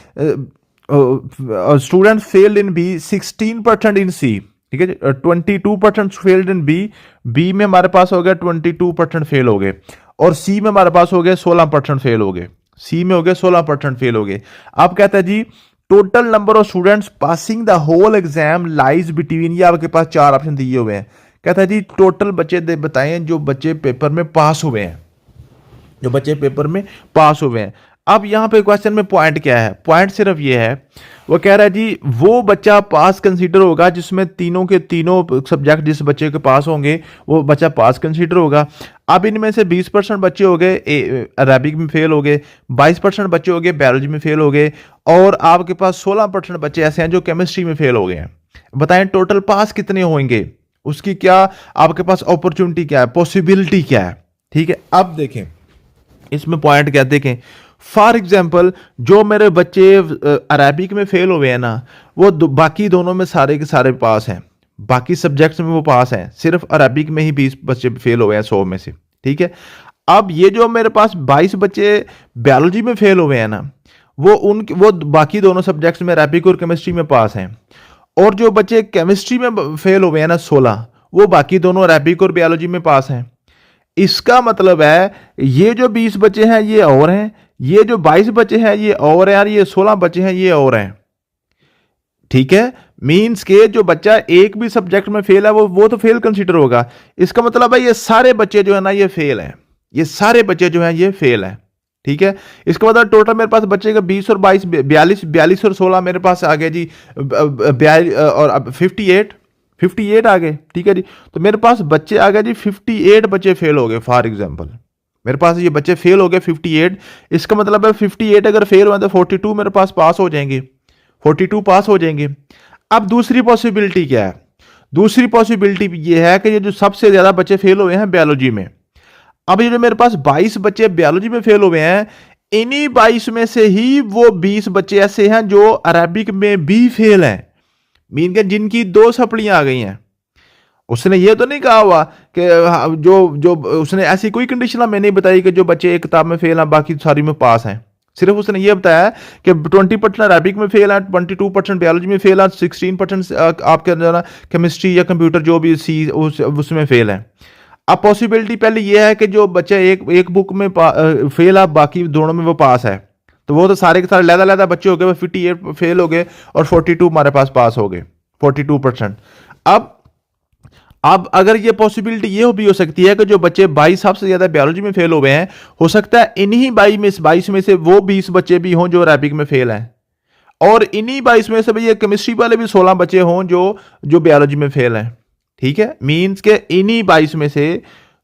स्टूडेंट फेल्ड इन बी 16% इन सी। ठीक है, 22% फेल्ड इन बी, बी में हमारे पास हो गया 22% फेल हो गए, और सी में हमारे पास हो गए 16% फेल हो गए। सी में हो गए 16% फेल हो गए। आप कहता है जी total number of students passing the whole exam lies between, ये आपके पास 4 ऑप्शन दिए हुए हैं। कहता है जी टोटल बच्चे बताएं जो बच्चे पेपर में पास हुए हैं, जो बच्चे पेपर में पास हुए हैं। अब यहाँ पे क्वेश्चन में पॉइंट क्या है? पॉइंट सिर्फ ये है, वो कह रहा है जी वो बच्चा पास कंसीडर होगा जिसमें तीनों के तीनों सब्जेक्ट जिस बच्चे के पास होंगे वो बच्चा पास कंसीडर होगा। अब इनमें से 20% बच्चे हो गए अरबिक में फेल हो गए, 22% बच्चे हो गए बायोलॉजी में फेल हो गए, और आपके पास 16% बच्चे ऐसे हैं जो केमिस्ट्री में फेल हो गए हैं। बताएं टोटल पास कितने होंगे, उसकी क्या आपके पास अपॉर्चुनिटी क्या है, पॉसिबिलिटी क्या है? ठीक है, अब देखें इसमें पॉइंट क्या देखें। फॉर एग्जाम्पल जो मेरे बच्चे अरबिक में फेल हुए हैं ना, वो बाकी दोनों में सारे के सारे पास हैं, बाकी सब्जेक्ट्स में वो पास हैं, सिर्फ अरबिक में ही 20 बच्चे फेल हुए हैं 100 में से। ठीक है, अब ये जो मेरे पास 22 बच्चे बायोलॉजी में फेल हुए हैं ना, वो बाकी दोनों सब्जेक्ट्स में अरबिक और केमिस्ट्री में पास हैं, और जो बच्चे केमिस्ट्री में फेल हुए हैं ना 16, वो बाकी दोनों अरबिक और बायोलॉजी में पास हैं। इसका मतलब है ये जो 20 बच्चे हैं ये और हैं, ये जो 22 बच्चे हैं ये और हैं, ये 16 बच्चे हैं ये और हैं। ठीक है, मींस के जो बच्चा एक भी सब्जेक्ट में फेल है वो तो फेल कंसीडर होगा। इसका मतलब है ये सारे बच्चे जो है ना ये फेल हैं, ये सारे बच्चे जो हैं ये फेल हैं। ठीक है, इसका मतलब टोटल मेरे पास बच्चे का 20 और 22 42 और 16 मेरे पास आ गए जी, और 58 आ गए। ठीक है जी, तो मेरे पास बच्चे आ गए जी 58 बच्चे फेल हो गए। फॉर एग्जांपल मेरे पास ये बच्चे फेल हो गए 58। इसका मतलब है 58 अगर फेल हुए तो 42 मेरे पास पास हो जाएंगे, 42 पास हो जाएंगे। अब दूसरी पॉसिबिलिटी क्या है? दूसरी पॉसिबिलिटी ये है कि ये जो सबसे ज्यादा बच्चे फेल हुए हैं बायोलॉजी में, अब ये जो मेरे पास 22 बच्चे बायोलॉजी में फेल हुए हैं, इन्हीं 22 में से ही वो 20 बच्चे ऐसे हैं जो अरबिक में भी फेल हैं, मीन के जिनकी 2 सप्लियां आ गई हैं। उसने ये तो नहीं कहा हुआ कि जो उसने ऐसी कोई कंडीशन हमें नहीं बताई कि जो बच्चे एक किताब में फेल हैं बाकी सारी में पास हैं। सिर्फ उसने ये बताया कि 20% अरबिक में फेल है, 22% बायोलॉजी में फेल है, 16% आपके जो ना केमिस्ट्री या कंप्यूटर जो भी सी उसमें फेल है। अब पॉसिबिलिटी पहले ये है कि जो बच्चे एक बुक में फेल है बाकी दोनों में वो पास है, तो वो तो सारे के सारे लहदा बच्चे हो गए, वो 58 फेल हो गए और 42 हमारे पास हो गए, 42%। अब अगर ये पॉसिबिलिटी ये भी हो सकती है कि जो बच्चे 22 सबसे ज्यादा बायोलॉजी में फेल हुए हैं, हो सकता है इन्हीं 22 में से वो 20 बच्चे भी हों जो अरबिक में फेल हैं, और इन्हीं 22 में से ये केमिस्ट्री वाले भी 16 बच्चे हों जो बायोलॉजी में फेल हैं। ठीक है, मीन्स के इन्हीं 22 में से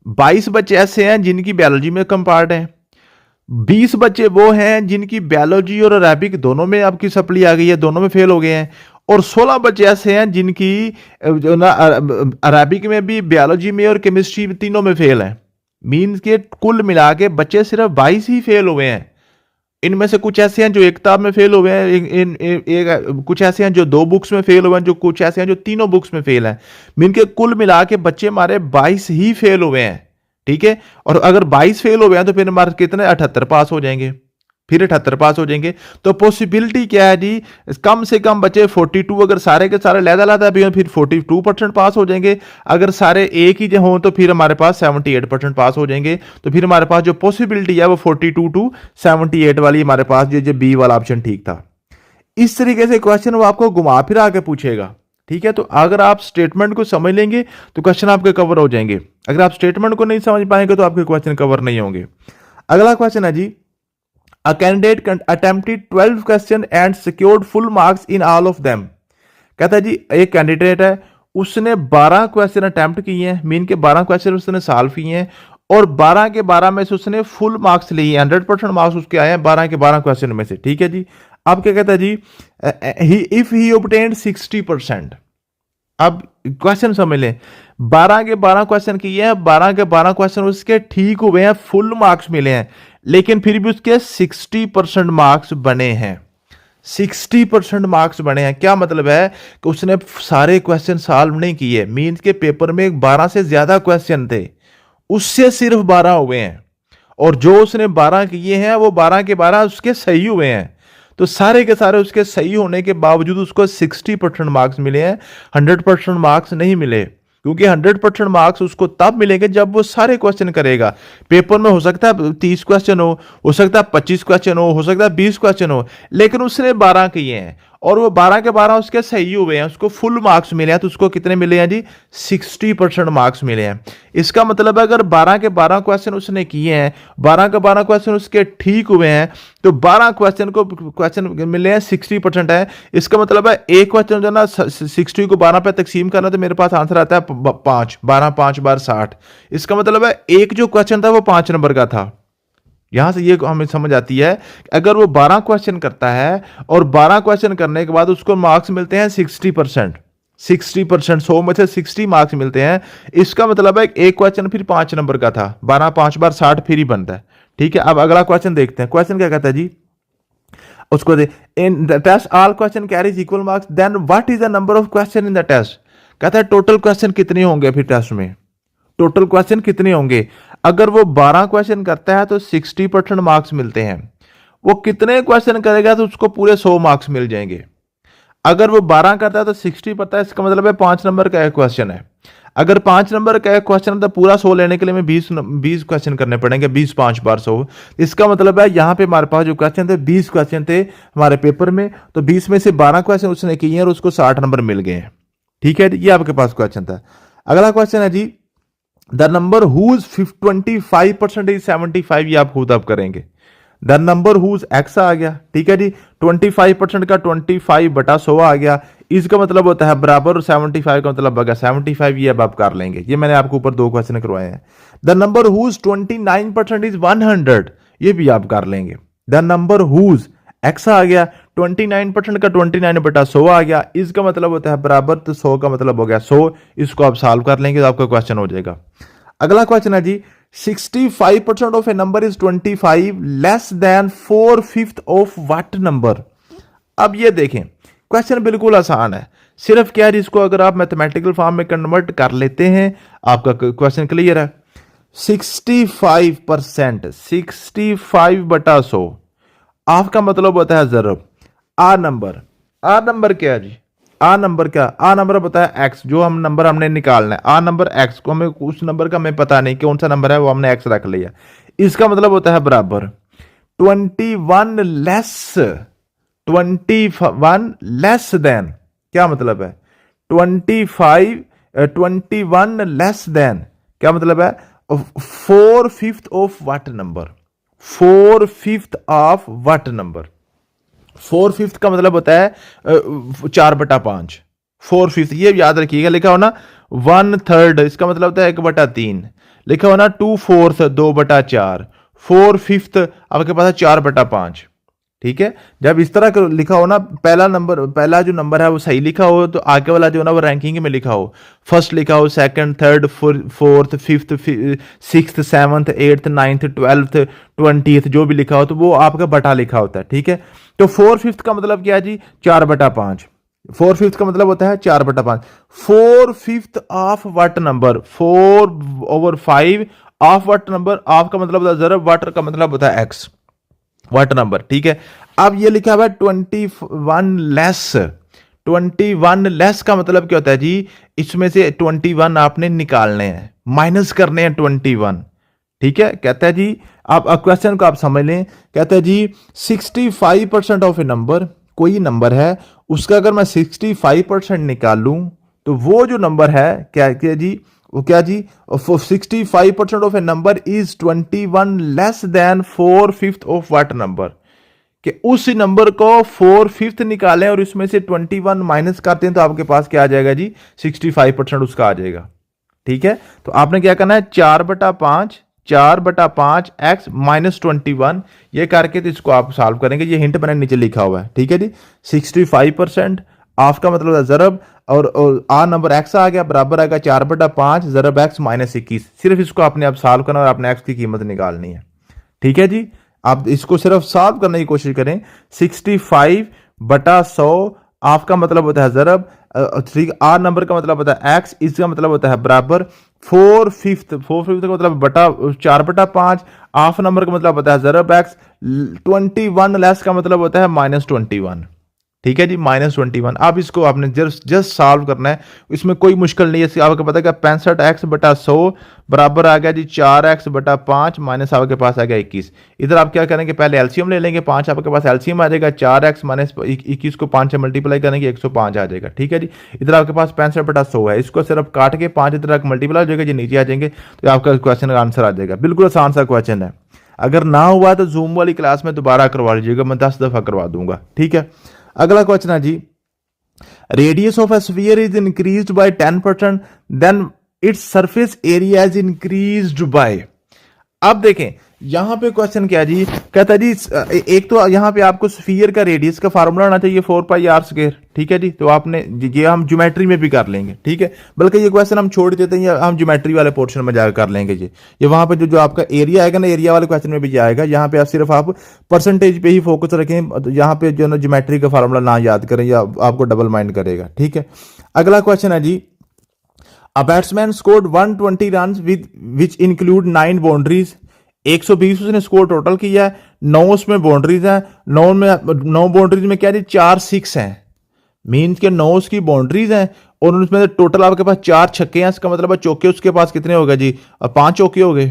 22 बच्चे ऐसे हैं जिनकी बायोलॉजी में कम पार्ट है, 20 बच्चे वो हैं जिनकी बायोलॉजी और अरबिक दोनों में आपकी सप्ली आ गई है, दोनों में फेल हो गए हैं, और 16 बच्चे ऐसे हैं जिनकी जो ना अरबिक में भी बायोलॉजी में और केमिस्ट्री तीनों में फेल हैं। मीन्स के कुल मिला के बच्चे सिर्फ 22 ही फेल हुए हैं। इनमें से कुछ ऐसे हैं जो एक किताब में फेल हुए हैं, कुछ ऐसे हैं जो 2 बुक्स में फेल हुए हैं, जो कुछ ऐसे हैं जो तीनों बुक्स में फेल हैं। मीन के कुल मिला के बच्चे हमारे 22 ही फेल हुए हैं। ठीक है। और अगर 22 फेल हो गए तो फिर हमारे कितने 78 पास हो जाएंगे, फिर 78 पास हो जाएंगे। तो पॉसिबिलिटी क्या है जी, कम से कम बचे 42, अगर सारे के सारे लहदा भी हो फिर 42% पास हो जाएंगे। अगर सारे एक ही हों तो फिर हमारे पास 78% पास हो जाएंगे। तो फिर हमारे पास जो पॉसिबिलिटी है वो 42 to 78 वाली हमारे पास, जो बी वाला ऑप्शन ठीक था। इस तरीके से क्वेश्चन वो आपको घुमा फिरा के पूछेगा, ठीक है। तो अगर आप स्टेटमेंट को समझ लेंगे तो क्वेश्चन आपके कवर हो जाएंगे, अगर आप स्टेटमेंट को नहीं समझ पाएंगे तो आपके क्वेश्चन कवर नहीं होंगे। अगला क्वेश्चन है जी, A candidate attempted 12 question and secured full marks in all of them। कहता है जी एक कैंडिडेट है, उसने 12 क्वेश्चन अटेम्प्ट किए हैं, मीन के 12 क्वेश्चन उसने सॉल्व किए हैं और 12 के 12 में से उसने फुल मार्क्स लिए, 100% मार्क्स उसके आए हैं 12 के 12 क्वेश्चन में से, ठीक है जी। अब क्या कहता है जी, इफ ही ऑब्टेन्ड 60%। अब क्वेश्चन समझ लें, 12 के 12 क्वेश्चन किए हैं, 12 के 12 क्वेश्चन उसके ठीक हुए हैं, फुल मार्क्स मिले हैं, लेकिन फिर भी उसके 60% मार्क्स बने हैं। 60% मार्क्स बने हैं, क्या मतलब है कि उसने सारे क्वेश्चन सॉल्व नहीं किए, मीन्स के पेपर में 12 से ज्यादा क्वेश्चन थे, उससे सिर्फ 12 हुए हैं, और जो उसने 12 किए हैं वो 12 के 12 उसके सही हुए हैं। तो सारे के सारे उसके सही होने के बावजूद उसको 60% मार्क्स मिले हैं, 100% मार्क्स नहीं मिले, क्योंकि 100% मार्क्स उसको तब मिलेंगे जब वो सारे क्वेश्चन करेगा। पेपर में हो सकता है 30 क्वेश्चन हो सकता है 25 क्वेश्चन हो सकता है 20 क्वेश्चन हो, लेकिन उसने 12 किए हैं और वो 12 के 12 उसके सही हुए हैं, उसको फुल मार्क्स मिले हैं। तो उसको कितने मिले हैं जी, 60% मार्क्स मिले हैं। इसका मतलब है अगर 12 के 12 क्वेश्चन उसने किए हैं, 12 के 12 क्वेश्चन उसके ठीक हुए हैं, तो 12 क्वेश्चन मिले हैं, 60% है। इसका मतलब है एक क्वेश्चन जो ना 60 को 12 पे तकसीम करना, तो मेरे पास आंसर आता है 5, 12 5 बार 60। इसका मतलब है एक जो क्वेश्चन था वो 5 नंबर का था। यहां से ये हमें समझ आती है कि अगर वो 12 क्वेश्चन करता है और 12 क्वेश्चन करने के बाद उसको मार्क्स मिलते हैं 60%, 100 में से 60 मार्क्स मिलते हैं, इसका मतलब है एक क्वेश्चन फिर 5 नंबर का था, 12 5 बार 60 फिर ही बनता है, ठीक है। अब अगला क्वेश्चन देखते हैं, क्वेश्चन क्या कहता है जी, उसको दे in the test all question carries equal marks, then what is the number of question in the test. कहता है टोटल क्वेश्चन कितने होंगे फिर टेस्ट में, टोटल क्वेश्चन कितने होंगे। अगर वो 12 क्वेश्चन करता है तो 60% मार्क्स मिलते हैं, वो कितने क्वेश्चन करेगा तो उसको पूरे 100 मार्क्स मिल जाएंगे। अगर वो 12 करता है तो 60 पता है, इसका मतलब है 5 नंबर का एक क्वेश्चन है। अगर 5 नंबर का एक क्वेश्चन तो पूरा 100 लेने के लिए हमें 20 क्वेश्चन करने पड़ेंगे, 20 5 बार 100। इसका मतलब है यहाँ पे हमारे पास जो क्वेश्चन थे 20 क्वेश्चन थे हमारे पेपर में, तो 20 में से 12 क्वेश्चन उसने किए हैं और उसको 60 नंबर मिल गए हैं, ठीक है। ये आपके पास क्वेश्चन था। अगला क्वेश्चन है जी, द नंबर हुज 25% इज 75, ये आप खुद आप करेंगे। द नंबर हुज एक्स आ गया, ठीक है जी, 25% का 25/100 आ गया, इसका मतलब होता है बराबर, 75 का मतलब होगा 75, ये अब आप कर लेंगे। ये मैंने आपको ऊपर 2 क्वेश्चन करवाए हैं। द नंबर हुज 29% इज 100, ये भी आप कर लेंगे। द नंबर हुज एक्स आ गया, 29% का 29/100 आ गया, इसका मतलब होता है बराबर, तो 100 का मतलब हो गया 100, इसको आप सॉल्व कर लेंगे तो आपका क्वेश्चन हो जाएगा। अगला क्वेश्चन है जी, 65% of A number is 25 less than 4/5 of what number. अब ये देखें क्वेश्चन बिल्कुल आसान है, सिर्फ क्या है, इसको अगर आप मैथमेटिकल फॉर्म में कन्वर्ट कर लेते हैं आपका क्वेश्चन क्लियर है। 65%, 65/100 आपका मतलब होता है जरब आ नंबर। आ नंबर क्या है जी, आ नंबर क्या, आ नंबर पता है एक्स, जो हम नंबर हमने निकालना है, आ नंबर एक्स को हमें उस नंबर का हमें पता नहीं कौन सा नंबर है, वो हमने एक्स रख लिया, इसका मतलब होता है बराबर 21 लेस देन, क्या मतलब है 21 लेस देन, क्या मतलब है 4/5 of what number, 4/5 of what number. 4/5 का मतलब होता है 4/5, 4/5 ये याद रखिएगा, लिखा हो ना 1/3, इसका मतलब होता है 1/3, लिखा हो ना 2/4 2/4, 4/5 आपके पास है 4/5, ठीक है। जब इस तरह का लिखा हो ना, पहला जो नंबर है वो सही लिखा हो, तो आगे वाला जो ना वो रैंकिंग में लिखा हो, फर्स्ट लिखा हो, second, third, fourth, fifth, 6th 7th 8th 9th 12th 20th जो भी लिखा हो, तो वो आपका बटा लिखा होता है, ठीक है। तो 4/5 का मतलब क्या है जी, 4/5, 4/5 का मतलब होता है 4/5, 4/5 of what number, 4/5 of what number, of का मतलब होता है ज़रब, वाटर का मतलब होता है एक्स, व्हाट नंबर, ठीक है। अब ये लिखा हुआ है 21 लेस, 21 लेस का मतलब क्या होता है जी, इसमें से 21 आपने निकालने हैं, माइनस करने हैं 21, ठीक है। कहता है जी, आप क्वेश्चन को आप समझ लें, कहता है जी 65% ऑफ ए नंबर, कोई नंबर है उसका अगर मैं 65% निकाल लूं तो वो जो नंबर है क्या क्या जी, वो क्या जी, 65% of A number is 21 less than 4/5 of what number, कि उस नंबर को 4/5 निकालें और इसमें से 21 माइनस करते हैं तो आपके पास क्या आ जाएगा जी, 65% उसका आ जाएगा, ठीक है। तो आपने क्या करना है, 4/5 एक्स माइनस 21, ये करके तो इसको आप सॉल्व करेंगे, ये हिंट मैंने नीचे लिखा हुआ है, ठीक है जी। 65% ऑफ का मतलब है जरब, और आ नंबर एक्स आ गया, बराबर आएगा 4/5 जरब एक्स माइनस 21, सिर्फ इसको आपने आप सॉल्व करना और आपने एक्स की कीमत निकालनी है, ठीक है जी। आप इसको सिर्फ सॉल्व करने की कोशिश करें, 65/100 ऑफ का मतलब होता है जरब, आर नंबर का मतलब होता है एक्स, इसका मतलब होता है बराबर 4/5 का मतलब बटा 4/5, ऑफ नंबर का मतलब होता है जरब एक्स, 21 लेस का मतलब होता है -21, ठीक है जी, -21। अब इसको आपने जस्ट सॉल्व करना है, इसमें कोई मुश्किल नहीं है, आपको पता है 65x/100 बराबर आ गया जी 4x/5 माइनस आपके पास आ गया 21। इधर आप क्या करेंगे, पहले एलसीएम ले लेंगे, 5 आपके पास एलसीएम आ जाएगा, 4x माइनस 21 को 5 से मल्टीप्लाई करेंगे 105 आ जाएगा, ठीक है जी। इधर आपके पास 65/100 है, इसको सिर्फ काट के 5 इधर मल्टीप्लाई हो जाएगा जी, नीचे आ जाएंगे तो आपका क्वेश्चन का आंसर आ जाएगा। बिल्कुल आसान सा क्वेश्चन है, अगर ना हुआ तो जूम वाली क्लास में दोबारा करवा लीजिएगा, मैं 10 दफा करवा दूंगा, ठीक है। अगला क्वेश्चन है जी, radius of a sphere is increased by 10% then its surface area is increased by. अब देखें यहां पे क्वेश्चन क्या जी, कहता है जी एक तो यहां पे आपको स्फीयर का रेडियस का फार्मूला आना चाहिए 4πr², ठीक है जी। तो आपने ये हम ज्योमेट्री में भी कर लेंगे, ठीक है, बल्कि ये क्वेश्चन हम छोड़ देते हैं, या हम ज्योमेट्री वाले पोर्शन में जाकर कर लेंगे जी। ये वहां पे जो आपका एरिया आएगा ना, एरिया वाले क्वेश्चन में भी आएगा, यहाँ पे आप सिर्फ आप परसेंटेज पे ही फोकस रखें, यहाँ पे जो ना ज्योमेट्री का फार्मूला ना याद करें, या आपको डबल माइंड करेगा, ठीक है। अगला क्वेश्चन है जी, a batsman scored 120 run which include 9 boundaries, 120 उसने स्कोर टोटल किया है, 9 उसमें बाउंड्रीज हैं, 9 बाउंड्रीज में क्या जी 4 6 हैं, मीन्स के 9 उसकी बाउंड्रीज हैं और उसमें टोटल आपके पास 4 छक्के हैं, इसका मतलब है चौके उसके पास कितने हो गए जी, 5 चौके हो गए,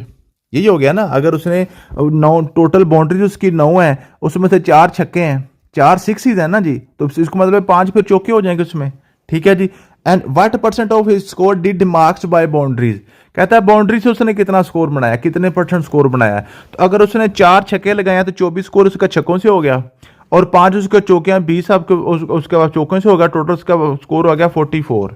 यही हो गया ना। अगर उसने 9 टोटल बाउंड्रीज उसकी 9 है, उसमें से 4 छक्के हैं, 4 6 है ना जी, तो इसको मतलब 5 फिर चौके हो जाएंगे उसमें, ठीक है जी। And what % of his score did marks by boundaries, कहता है बाउंड्री से उसने कितना स्कोर बनाया, कितने % स्कोर बनाया। तो अगर उसने 4 छक्के लगाए तो 24 स्कोर उसका छक्कों से हो गया, और 5 उसके चौके हैं, 20 आपके उसके बाद चौकों से होगा, टोटल उसका स्कोर हो गया 44।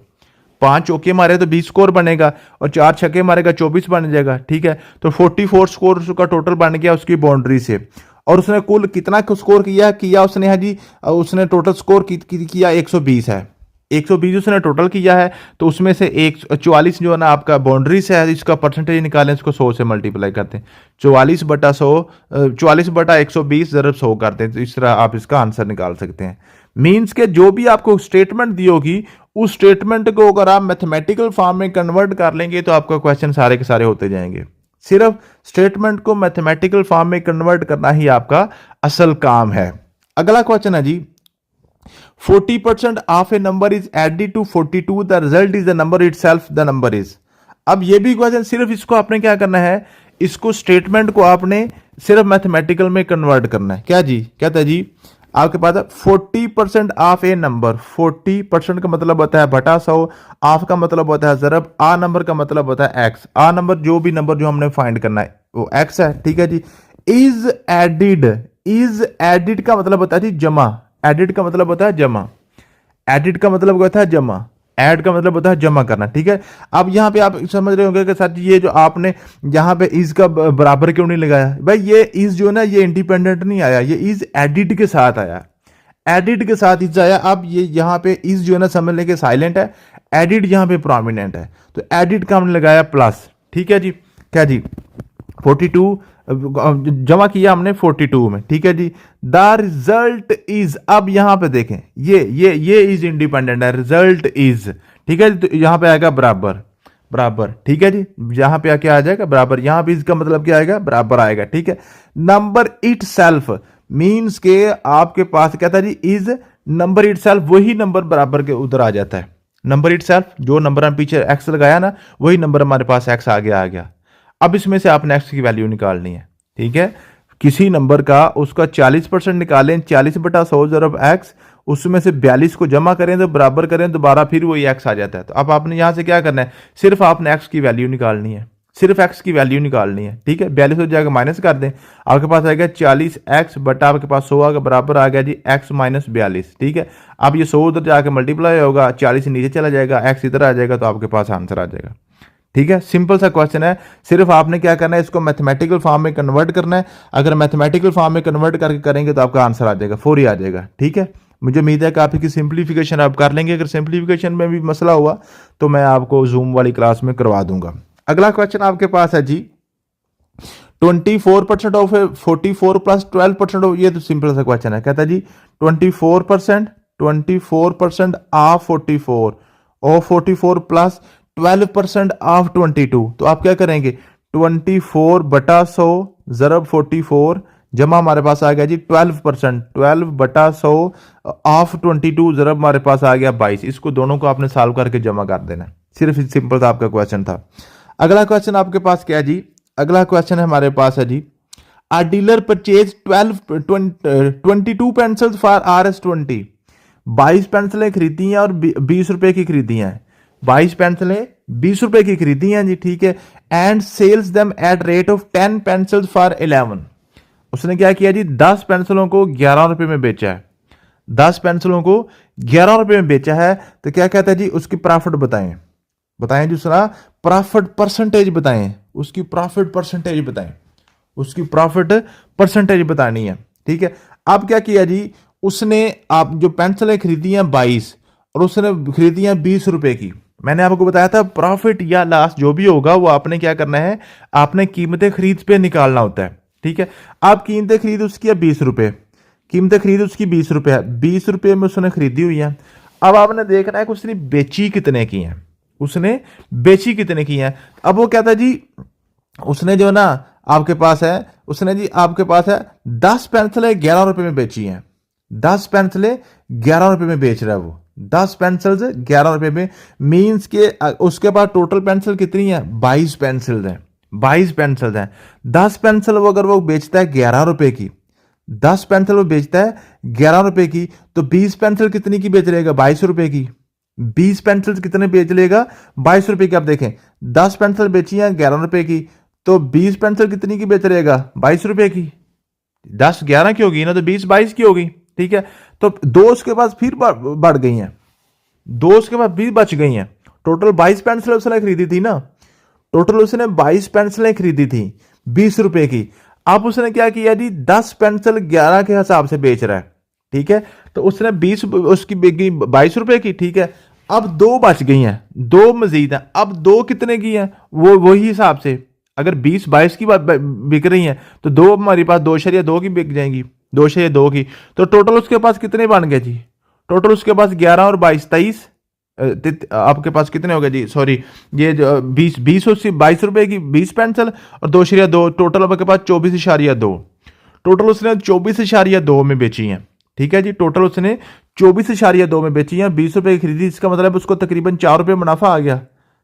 5 चौके मारे तो 20 स्कोर बनेगा, और 4 छक्के मारेगा 24 बन जाएगा, ठीक है। तो 44 स्कोर उसका टोटल बन गया उसकी बाउंड्री से। और उसने कुल कितना स्कोर किया उसने, है जी, उसने टोटल स्कोर किया 120 है, 120 उसने टोटल किया है, तो उसमें से 44 जो है ना आपका बाउंड्री से है, इसका परसेंटेज निकालें, इसको 100 से मल्टीप्लाई करते हैं, 44/100, 44/120 ज़रब 100 करते हैं, तो इस तरह आप इसका आंसर निकाल सकते हैं। मीन्स के जो भी आपको स्टेटमेंट दी होगी, उस स्टेटमेंट को अगर आप मैथमेटिकल फॉर्म में कन्वर्ट कर लेंगे तो आपका क्वेश्चन सारे के सारे होते जाएंगे। सिर्फ स्टेटमेंट को मैथमेटिकल फॉर्म में कन्वर्ट करना ही आपका असल काम है। अगला क्वेश्चन है जी, 40% of a number is added to 42, the result is the number itself, the number is। अब ये भी क्वेश्चन सिर्फ इसको आपने क्या करना है, इसको स्टेटमेंट को आपने सिर्फ मैथमेटिकल में कन्वर्ट करना है। क्या जी, कहता है जी आपके पास 40% ऑफ ए नंबर, 40% का मतलब होता है बटा 100, ऑफ का मतलब होता है जरब, आ नंबर का मतलब होता है एक्स, आ नंबर जो भी नंबर जो हमने फाइंड करना है वो एक्स है, ठीक है जी। इज एडिड का मतलब होता है जी जमा, एडिट का मतलब होता है जमा, एडिट का मतलब होता है जमा, ऐड का मतलब होता है जमा करना, ठीक है। अब यहां पे आप समझ रहे होंगे कि सर ये जो आपने यहां पे इज का बराबर क्यों नहीं लगाया, भाई ये इज जो है ना ये इंडिपेंडेंट नहीं आया, ये इज एडिट के साथ आया, एडिट के साथ इज आया। अब ये यहां पे इज जो है ना समझ लें कि साइलेंट है, एडिट यहां पे प्रोमिनेंट है, तो एडिट का हमने लगाया प्लस, ठीक है जी। क्या जी 42 जमा किया हमने 42 में, ठीक है जी। द रिजल्ट इज, अब यहां पे देखें ये इज इंडिपेंडेंट है, रिजल्ट इज, ठीक है, तो यहां पे आएगा बराबर, बराबर, ठीक है जी। यहाँ पे क्या आ जाएगा बराबर, यहाँ भी इसका मतलब क्या आएगा बराबर आएगा, ठीक है। नंबर इट सेल्फ मीन्स के आपके पास क्या था जी, इज नंबर इट सेल्फ, वही नंबर बराबर के उधर आ जाता है। नंबर इट सेल्फ, जो नंबर हम पीछे एक्स लगाया ना, वही नंबर हमारे पास एक्स आगे आ गया। अब इसमें से आपने एक्स की वैल्यू निकालनी है, ठीक है। किसी नंबर का उसका 40% निकालें, 40/100 ज़रब एक्स, उसमें से 42 को जमा करें तो बराबर करें, दोबारा फिर वही एक्स आ जाता है। तो अब आपने यहां से क्या करना है, सिर्फ आपने एक्स की वैल्यू निकालनी है, सिर्फ एक्स की वैल्यू निकालनी है, ठीक है। 42 हो जाएगा, माइनस कर दें, आपके पास आएगा 40x बटा आपके पास 100 आगे बराबर आ गया जी x माइनस 42, ठीक है। अब ये 100 उधर जाके मल्टीप्लाई होगा, 40 नीचे चला जाएगा, x इधर आ जाएगा, तो आपके पास आंसर आ जाएगा, ठीक है। सिंपल सा क्वेश्चन है, सिर्फ आपने क्या करना है, इसको मैथमेटिकल फॉर्म में कन्वर्ट करना है। अगर मैथमेटिकल फॉर्म में कन्वर्ट करके करेंगे तो आपका आंसर आ जाएगा, 4 ही आ जाएगा, ठीक है। मुझे उम्मीद है कि आप इसकी सिंप्लीफिकेशन आप कर लेंगे। अगर सिंप्लीफिकेशन में भी मसला हुआ तो मैं आपको जूम वाली क्लास में करवा दूंगा। अगला क्वेश्चन आपके पास है जी, 24% ऑफ 44 प्लस 12% ऑफ, ये तो सिंपल सा क्वेश्चन है। कहता है जी 24% ऑफ 44 और 44 प्लस 12% ऑफ 22, तो आप क्या करेंगे, 24/100 ज़रब 44 जमा हमारे पास आ गया जी 12%, 12/100 ऑफ 22 ज़रब हमारे पास आ गया 22। इसको दोनों को आपने सॉल्व करके जमा कर देना, सिर्फ सिंपल सा आपका क्वेश्चन था। अगला क्वेश्चन आपके पास क्या है जी, अगला क्वेश्चन है हमारे पास है जी, a dealer purchase 22 pencils for RS20, 22 पेंसिलें खरीदी हैं और 20 रुपए की खरीदी हैं, 22 पेंसिलें 20 रुपए की खरीदी हैं जी, ठीक है। And sells them at rate of 10 pencils for 11, उसने क्या किया जी, 10 पेंसिलों को 11 रुपए में बेचा है, 10 पेंसिलों को 11 रुपए में बेचा है। तो क्या कहता है जी, उसकी प्रॉफिट बताएं, बताएं दूसरा प्रॉफिट परसेंटेज बताएं, उसकी प्रॉफिट परसेंटेज बताएं, उसकी प्रॉफिट परसेंटेज बतानी है, ठीक है। अब क्या किया जी, उसने आप जो पेंसिलें खरीदी हैं 22 और उसने खरीदी हैं 20 रुपए की। मैंने आपको बताया था प्रॉफिट या लॉस जो भी होगा वो आपने क्या करना है, आपने कीमतें खरीद पे निकालना होता है, ठीक है। आप कीमतें खरीद उसकी है 20 रुपए, कीमतें खरीद उसकी 20 रुपए है, 20 रुपए में उसने खरीदी हुई है। अब आपने देखना है कि उसने बेची कितने की है, उसने बेची कितने की है। अब वो कहता है जी, उसने जो ना आपके पास है, उसने जी आपके पास है 10 पेंसिलें 11 रुपए में बेची हैं, 10 पेंसिलें 11 रुपए में बेच रहा है वो, 10 पेंसिल्स 11 रुपए में, मींस के उसके पास टोटल पेंसिल कितनी है, 22 पेंसिल्स हैं, 22 पेंसिल्स हैं। 10 पेंसिल वो अगर वो बेचता है 11 रुपए की, 10 पेंसिल वो बेचता है 11 रुपए की, तो 20 पेंसिल कितनी की बेच लेगा, 22 रुपए की। 20 पेंसिल कितने बेच लेगा, 22 रुपए की। आप देखें 10 पेंसिल बेची हैं 11 रुपए की, तो 20 पेंसिल कितनी की बेच लेगा, 22 रुपए की। 10 11 की होगी ना, तो 20 22 की होगी, ठीक है। तो दो उसके पास फिर बढ़ गई हैं, दो उसके पास 20 बच गई हैं। टोटल 22 पेंसिलें उसने खरीदी थी ना, टोटल उसने 22 पेंसिलें खरीदी थी 20 रुपए की। अब उसने क्या किया जी, 10 पेंसिल 11 के हिसाब से बेच रहा है, ठीक है। तो उसने 20 उसकी बिकी 22 रुपए की, ठीक है। अब दो बच गई हैं, दो मजीद हैं। अब दो कितने की हैं, वो वही हिसाब से, अगर 20 22 की बिक रही हैं तो दो हमारे पास 2.2 की बिक जाएंगी, 2.2 की। तो टोटल उसके पास कितने बन गए जी, टोटल उसके पास 11 और 22 23, आपके पास कितने हो गए जी, सॉरी ये 20 और 22 रुपए की 20 पेंसिल और 2.2, टोटल आपके पास 24.2, टोटल उसने 24.2 में बेची हैं, ठीक है जी। टोटल उसने 24.2 में बेची हैं, 20 रुपए की खरीदी, इसका मतलब उसको तकरीबन 4 रुपए मुनाफा आ गया,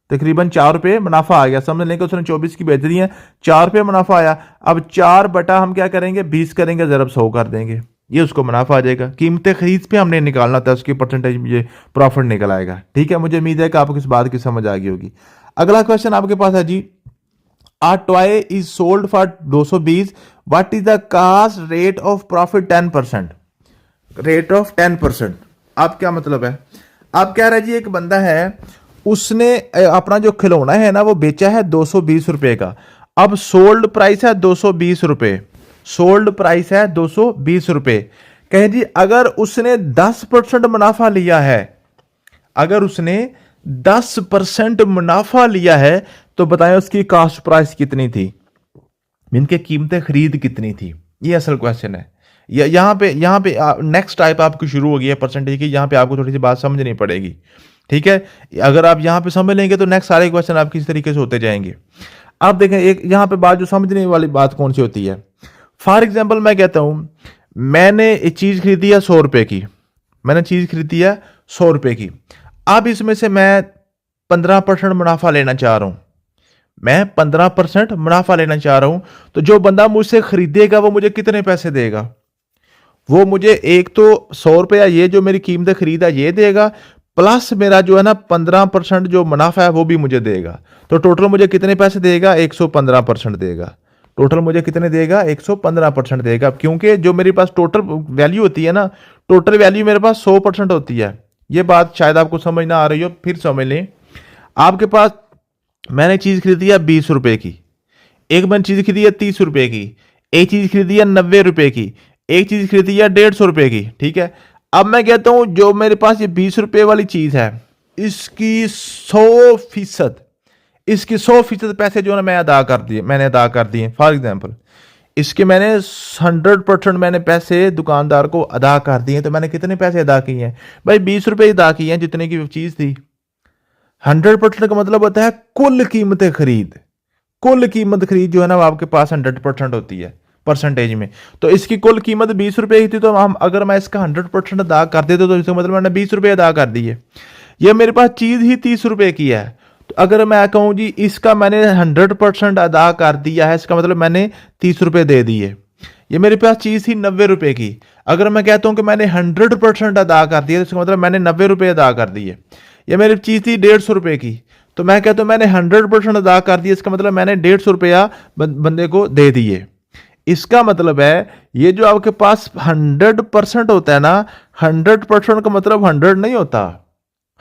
तकरीबन 4 रुपए मुनाफा आ गया। समझ लें कि उसने 24 की बेच दी है, 4 रुपए मुनाफा आया। अब 4 बटा हम क्या करेंगे, 20 करेंगे, ज़रब 100 कर देंगे, ये उसको मुनाफा आ जाएगा। कीमतें खरीद पे हमने निकालना था, उसकी परसेंटेज मुझे प्रॉफिट निकल आएगा, ठीक है। मुझे उम्मीद है कि आपको इस बात की समझ आ गई होगी। अगला क्वेश्चन आपके पास है जी, a toy is sold for 220, what is the cost rate of profit 10%, rate of 10%। आप क्या मतलब है, आप कह रहे जी एक बंदा है, उसने अपना जो खिलौना है ना वो बेचा है 220 रुपए का। अब सोल्ड प्राइस है 220 रुपए, सोल्ड प्राइस है 220 रुपए। कहें जी अगर उसने 10% मुनाफा लिया है, अगर उसने 10% मुनाफा लिया है तो बताएं उसकी कास्ट प्राइस कितनी थी, इनके कीमतें खरीद कितनी थी। ये असल क्वेश्चन है। यहाँ पे नेक्स्ट टाइप आपकी शुरू हो गई है परसेंटेज की, यहाँ पे आपको थोड़ी सी बात समझनी पड़ेगी। ठीक है, अगर आप यहाँ पे समझ लेंगे तो नेक्स्ट सारे क्वेश्चन आपके इस तरीके से होते जाएंगे। आप देखें एक यहाँ पे बात जो समझने वाली बात कौन सी होती है। फॉर एग्जाम्पल मैं कहता हूँ मैंने एक चीज़ खरीदी है 100 रुपये की, मैंने चीज़ खरीदी है 100 रुपये की। अब इसमें से मैं 15% मुनाफा लेना चाह रहा हूँ, मैं 15% मुनाफा लेना चाह रहा हूँ। तो जो बंदा मुझसे खरीदेगा वो मुझे कितने पैसे देगा? वो मुझे एक तो 100 रुपया ये जो मेरी कीमत खरीद है ये देगा, प्लस मेरा जो है ना 15% जो मुनाफा है वो भी मुझे देगा। तो टोटल मुझे कितने पैसे देगा? 115% देगा। टोटल मुझे कितने देगा? 115% देगा, क्योंकि जो मेरे पास टोटल वैल्यू होती है ना, टोटल वैल्यू मेरे पास 100% होती है। ये बात शायद आपको समझ ना आ रही हो, फिर समझ लें। आपके पास मैंने चीज़ खरीदी है 20 रुपये की, एक मैंने चीज़ खरीदी है 30 रुपये की, एक चीज़ खरीदी है 90 रुपये की, एक चीज़ खरीदी है 150 रुपये की। ठीक है, अब मैं कहता हूं जो मेरे पास ये 20 रुपये वाली चीज़ है इसकी 100%, इसकी 100% पैसे जो है ना मैंने अदा कर दिए। फॉर एग्जाम्पल इसके मैंने 100% मैंने पैसे दुकानदार को अदा कर दिए। तो मैंने कितने पैसे अदा किए हैं भाई? 20 रुपये अदा किए हैं जितने की चीज़ थी। 100% का मतलब होता है कुल कीमत खरीद। कुल कीमत खरीद जो है ना वो आपके पास 100% होती है परसेंटेज में। तो इसकी कुल कीमत 20 रुपये की थी, तो हम अगर मैं इसका 100% अदा कर देता तो इसका मतलब मैंने 20 रुपये अदा कर दिए। ये मेरे पास चीज़ ही 30 रुपये की है, तो अगर मैं कहूँ जी इसका मैंने 100% अदा कर दिया है, इसका मतलब मैंने 30 रुपये दे दिए। ये मेरे पास चीज़ थी 90 रुपये की, अगर मैं कहता हूँ कि मैंने 100% अदा कर दिया तो इसका मतलब मैंने 90 रुपये अदा कर दिए। ये मेरी चीज़ थी 150 रुपये की, तो मैं कहता हूँ मैंने 100% अदा कर दिया, इसका मतलब मैंने 150 रुपया बंदे को दे दिए। इसका मतलब है ये जो आपके पास 100% होता है ना, 100% का मतलब 100 नहीं होता,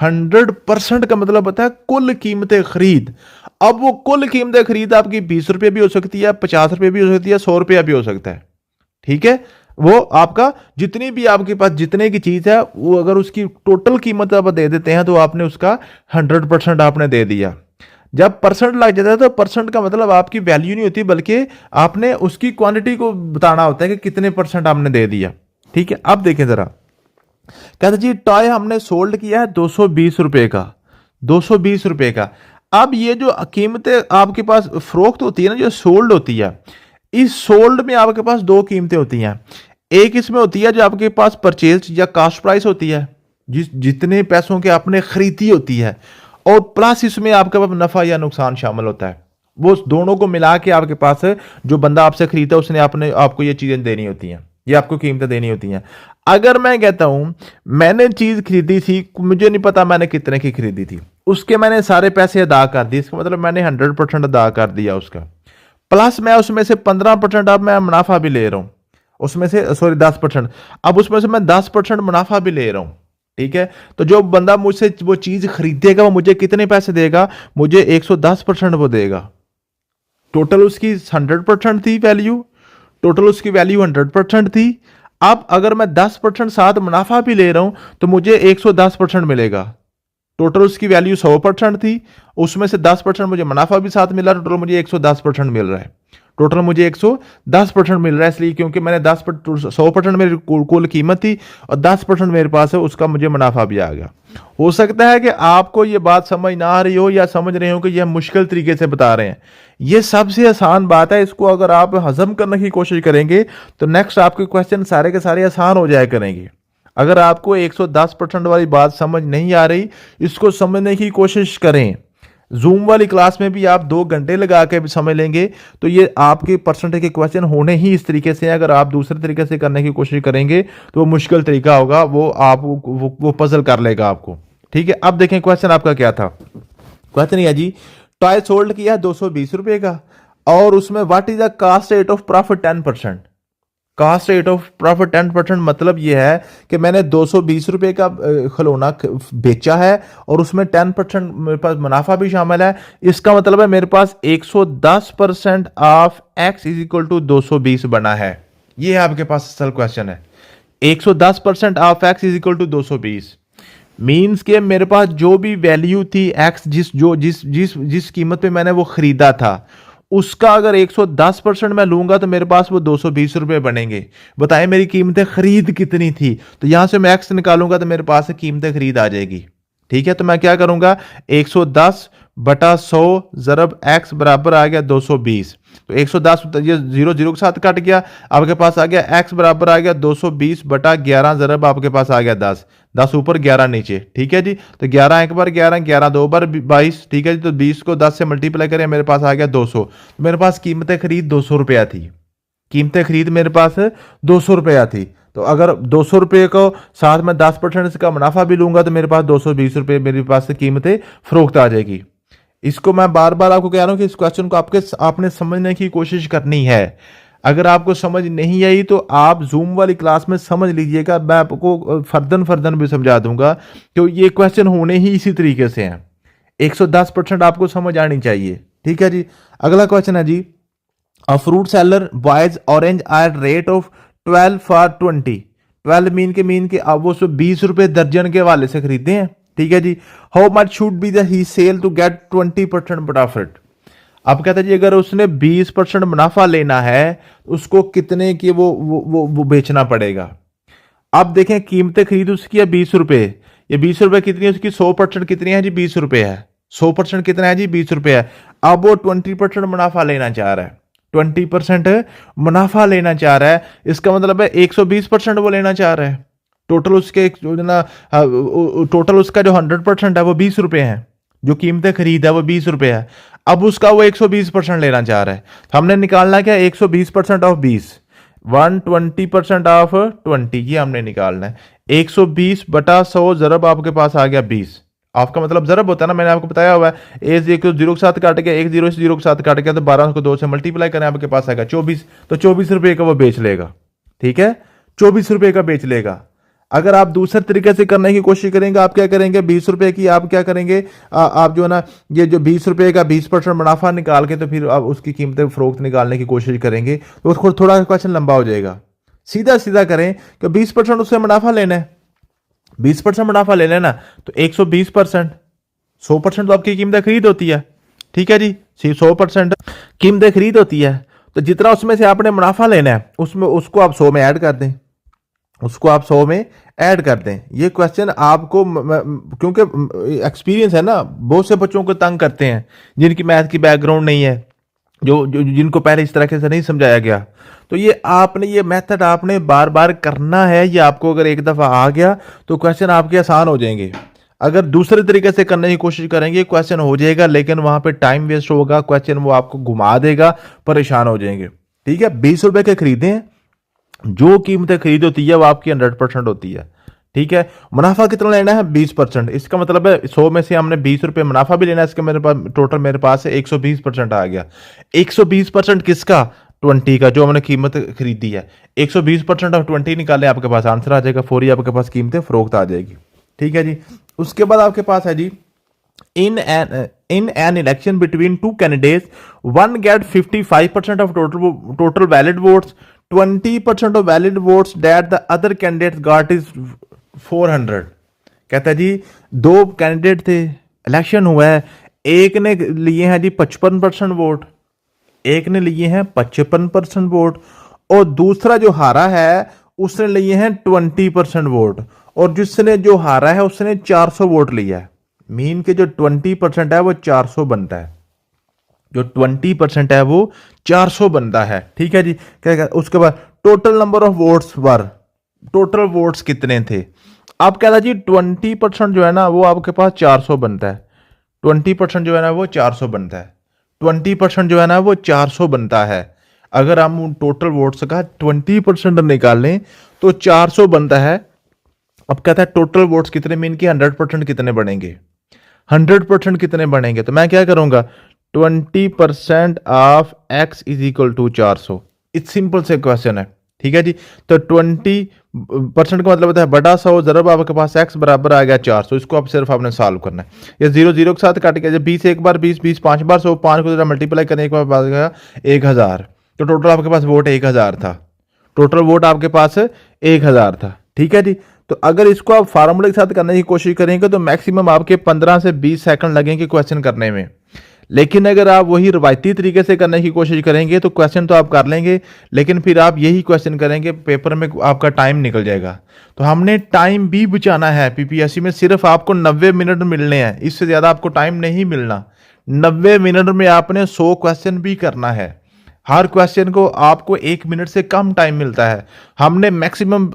100% का मतलब होता है कुल कीमत खरीद। अब वो कुल कीमत खरीद आपकी 20 रुपये भी हो सकती है, 50 रुपये भी हो सकती है, 100 रुपया भी हो सकता है। ठीक है, वो आपका जितनी भी आपके पास जितने की चीज़ है वो अगर उसकी टोटल कीमत आप दे देते हैं तो आपने उसका 100% आपने दे दिया। जब परसेंट लग जाता है तो परसेंट का मतलब आपकी वैल्यू नहीं होती, बल्कि आपने उसकी क्वांटिटी को बताना होता है कि कितने परसेंट आपने दे दिया। ठीक है, अब देखें जरा, कहते जी टॉय हमने सोल्ड किया है 220 रुपये का, 220 रुपये का। अब ये जो कीमतें आपके पास फरोख्त होती है ना, जो सोल्ड होती है, इस सोल्ड में आपके पास दो कीमतें होती हैं। एक इसमें होती है जो आपके पास परचेज या कास्ट प्राइस होती है, जितने पैसों के आपने खरीदी होती है, और प्लस इसमें आपके पास नफा या नुकसान शामिल होता है। वो दोनों को मिला के आपके पास जो बंदा आपसे खरीदा उसने आपको ये चीजें देनी होती हैं, ये आपको कीमतें देनी होती हैं। अगर मैं कहता हूं मैंने चीज खरीदी थी, मुझे नहीं पता मैंने कितने की खरीदी थी, उसके मैंने सारे पैसे अदा कर दिए, इसका मतलब मैंने 100% अदा कर दिया उसका, प्लस मैं उसमें से 15% अब मैं मुनाफा भी ले रहा हूं, उसमें से 10%, अब उसमें से मैं 10% मुनाफा भी ले रहा हूं। ठीक है, तो जो बंदा मुझसे वो चीज खरीदेगा वो मुझे कितने पैसे देगा? मुझे 110% वो देगा। टोटल उसकी 100% थी वैल्यू, टोटल उसकी वैल्यू 100% थी। अब अगर मैं 10% साथ मुनाफा भी ले रहा हूं तो मुझे 110% मिलेगा। टोटल उसकी वैल्यू 100% थी, उसमें से 10% मुझे मुनाफा भी साथ मिला, टोटल मुझे 110% मिल रहा है। टोटल मुझे 110% मिल रहा है, इसलिए क्योंकि मैंने 100% मेरी कुल कीमत थी और 10% मेरे पास है, उसका मुझे मुनाफा भी आ गया। हो सकता है कि आपको ये बात समझ ना आ रही हो या समझ रहे हो कि यह मुश्किल तरीके से बता रहे हैं। ये सबसे आसान बात है, इसको अगर आप हजम करने की कोशिश करेंगे तो नेक्स्ट आपके क्वेश्चन सारे के सारे आसान हो जाया करेंगे। अगर आपको 110% वाली बात समझ नहीं आ रही, इसको समझने की कोशिश करें। जूम वाली क्लास में भी आप 2 घंटे लगा के भी समझ लेंगे तो ये आपके परसेंटेज के क्वेश्चन होने ही इस तरीके से हैं। अगर आप दूसरे तरीके से करने की कोशिश करेंगे तो वो मुश्किल तरीका होगा, वो पजल कर लेगा आपको। ठीक है, अब देखें क्वेश्चन आपका क्या था। क्वेश्चन है जी टॉय सोल्ड किया 220 रुपये का और उसमें what is the cost rate of profit 10%। Cost rate of profit 10% मतलब ये है कि मैंने 220 रुपये का खिलौना बेचा है और उसमें 10% मेरे पास मुनाफा भी शामिल है। इसका मतलब है मेरे पास 110% of x is equal to 220 बना है। ये है आपके पास असल क्वेश्चन है। 110% of x is equal to 220 means के मेरे पास जो भी वैल्यू थी x, जिस कीमत पे मैंने वो खरीदा था, उसका अगर 110% मैं लूंगा तो मेरे पास वो 220 रुपये बनेंगे। बताएं मेरी कीमत खरीद कितनी थी, तो यहां से मैं एक्स निकालूंगा तो मेरे पास कीमत खरीद आ जाएगी। ठीक है, तो मैं क्या करूंगा 110 बटा 100 ज़रब x बराबर आ गया 220। तो 110 ये 0 के साथ कट गया, आपके पास आ गया x बराबर आ गया 220 बटा 11 ज़रब आपके पास आ गया 10, 10 ऊपर 11 नीचे। ठीक है जी, तो 11 एक बार 11, 11 दो बार 22। ठीक है जी, तो 20 को 10 से मल्टीप्लाई करें, मेरे पास आ गया 200। तो मेरे पास कीमत खरीद 200 रुपया थी, कीमत खरीद मेरे पास 200 रुपया थी। तो अगर 200 रुपये को साथ में 10% इसका मुनाफा भी लूंगा तो मेरे पास 220 रुपये मेरे पास से कीमत फरोख्त आ जाएगी। इसको मैं बार बार आपको कह रहा हूं कि इस क्वेश्चन को आपने समझने की कोशिश करनी है। अगर आपको समझ नहीं आई तो आप जूम वाली क्लास में समझ लीजिएगा, मैं आपको फर्दन भी समझा दूंगा। तो ये क्वेश्चन होने ही इसी तरीके से हैं, 110% आपको समझ आनी चाहिए। ठीक है जी, अगला क्वेश्चन है जी, A fruit seller buys orange at rate of 12 for 20। 12 mean के अब वो 20 रुपए दर्जन के हवाले से खरीदते हैं। ठीक है जी, how much should be the he sell to get 20% profit. अब कहते हैं जी अगर उसने 20% मुनाफा लेना है उसको कितने की वो बेचना पड़ेगा। अब देखें कीमत खरीद उसकी है 20 रुपए, ये 20 रुपए कितनी है उसकी, 100% कितनी है जी 20 रुपए है, 100% कितना है जी 20 रुपए है। अब वो 20% मुनाफा लेना चाह रहा है, 20% मुनाफा लेना चाह रहा है, इसका मतलब है 120% वो लेना चाह रहा है। टोटल उसके टोटल उसका जो 100% है वो 20 रुपए है, जो कीमत खरीद है वो 20 रुपए है। अब उसका वो 120% लेना चाह रहा है, तो हमने निकालना क्या 120% ऑफ 20, 120% ऑफ 20, ये हमने निकालना है। 120 बटा 100 ज़रब आपके पास आ गया 20, आपका मतलब ज़रब होता है ना, मैंने आपको बताया हुआ है। एक को 0 के साथ काट गया, एक 0 से 0 के साथ काट गया, तो 12 को 2 से मल्टीप्लाई करें आपके पास आएगा 24। तो 24 रुपये का वो बेच लेगा। ठीक है, 24 रुपये का बेच लेगा। अगर आप दूसरे तरीके से करने की कोशिश करेंगे, आप क्या करेंगे 20 रुपये की आप क्या करेंगे, आप जो है ना ये जो 20 रुपये का 20% मुनाफा निकाल के तो फिर आप उसकी कीमत फरोख्त निकालने की कोशिश करेंगे, तो थोड़ा क्वेश्चन लंबा हो जाएगा। सीधा सीधा करें कि 20% उससे मुनाफा लेना है, 20% मुनाफा ले लेना, तो 120%, 100% तो आपकी कीमत खरीद होती है। ठीक है जी, 100% कीमत खरीद होती है, तो जितना उसमें से आपने मुनाफा लेना है उसमें उसको आप 100 में ऐड कर दें, उसको आप 100 में ऐड कर दें। ये क्वेश्चन आपको क्योंकि एक्सपीरियंस है ना, बहुत से बच्चों को तंग करते हैं जिनकी मैथ की बैकग्राउंड नहीं है, जो जिनको पहले इस तरह से नहीं समझाया गया। तो ये आपने ये मेथड आपने बार बार करना है, ये आपको अगर एक दफ़ा आ गया तो क्वेश्चन आपके आसान हो जाएंगे। अगर दूसरे तरीके से करने की कोशिश करेंगे क्वेश्चन हो जाएगा, लेकिन वहां पे टाइम वेस्ट होगा, क्वेश्चन वो आपको घुमा देगा, परेशान हो जाएंगे। ठीक है, 20 रुपए के खरीदे हैं, जो कीमत खरीद होती है वो आपकी 100% होती है। ठीक है, मुनाफा कितना लेना है 20%, इसका मतलब है 100 में से हमने 20 रुपये मुनाफा भी लेना है, इसका मेरे पास टोटल मेरे पास है 120% आ गया। 120% किसका, 20 का, जो हमने कीमत खरीदी है। 120% ऑफ 20 निकालें, आपके पास आंसर आ जाएगा, फौरी आपके पास कीमतें फरोख्त आ जाएगी। ठीक है जी, उसके बाद आपके पास है जी in an election between two candidates, one get 55% of total valid votes, 20% of valid votes that the other candidate got is 400। कहता है जी दो कैंडिडेट थे, इलेक्शन हुआ है, एक ने लिए हैं जी 55% वोट, एक ने लिए हैं 55% वोट, और दूसरा जो हारा है उसने लिए हैं 20% वोट, और जिसने जो हारा है उसने 400 वोट लिया है। मीन के जो 20% है वो 400 बनता है, जो 20% है वो 400 बनता है। ठीक है जी, क्या उसके बाद total number of votes were, total votes कितने थे। आप कहता जी 20% जो है ना वो आपके पास 400 बनता है, 20% जो है ना वो 400 बनता है, 20% जो है ना वो 400 बनता है। अगर हम टोटल वोट्स का 20% निकाल लें तो 400 बनता है। अब कहता है टोटल वोट्स कितने, मीन की 100% कितने बनेंगे, 100% कितने बनेंगे। तो मैं क्या करूंगा 20% of x is equal to 400। It's simple से क्वेश्चन है। ठीक है जी, तो 20% का मतलब होता है बड़ा 100 ज़रब आपके पास x बराबर आ गया 400। इसको आप सिर्फ आपने सॉल्व करना है, ये 0 0 के साथ काट गया, जब 20 एक बार 20 20 5 बार 100, 5 को जरा मल्टीप्लाई करने के बाद गया 1000, तो टोटल आपके पास वोट 1000 था, टोटल वोट आपके पास 1000 था। ठीक है जी, तो अगर इसको आप फार्मूले के साथ करने की कोशिश करेंगे तो मैक्सिमम आपके 15 से 20 सेकंड लगेंगे क्वेश्चन करने में, लेकिन अगर आप वही रवायती तरीके से करने की कोशिश करेंगे तो क्वेश्चन तो आप कर लेंगे, लेकिन फिर आप यही क्वेश्चन करेंगे पेपर में आपका टाइम निकल जाएगा। तो हमने टाइम भी बचाना है। पीपीएससी में सिर्फ आपको 90 मिनट मिलने हैं, इससे ज़्यादा आपको टाइम नहीं मिलना। 90 मिनट में आपने 100 क्वेश्चन भी करना है। हर क्वेश्चन को आपको 1 मिनट से कम टाइम मिलता है। हमने मैक्सिमम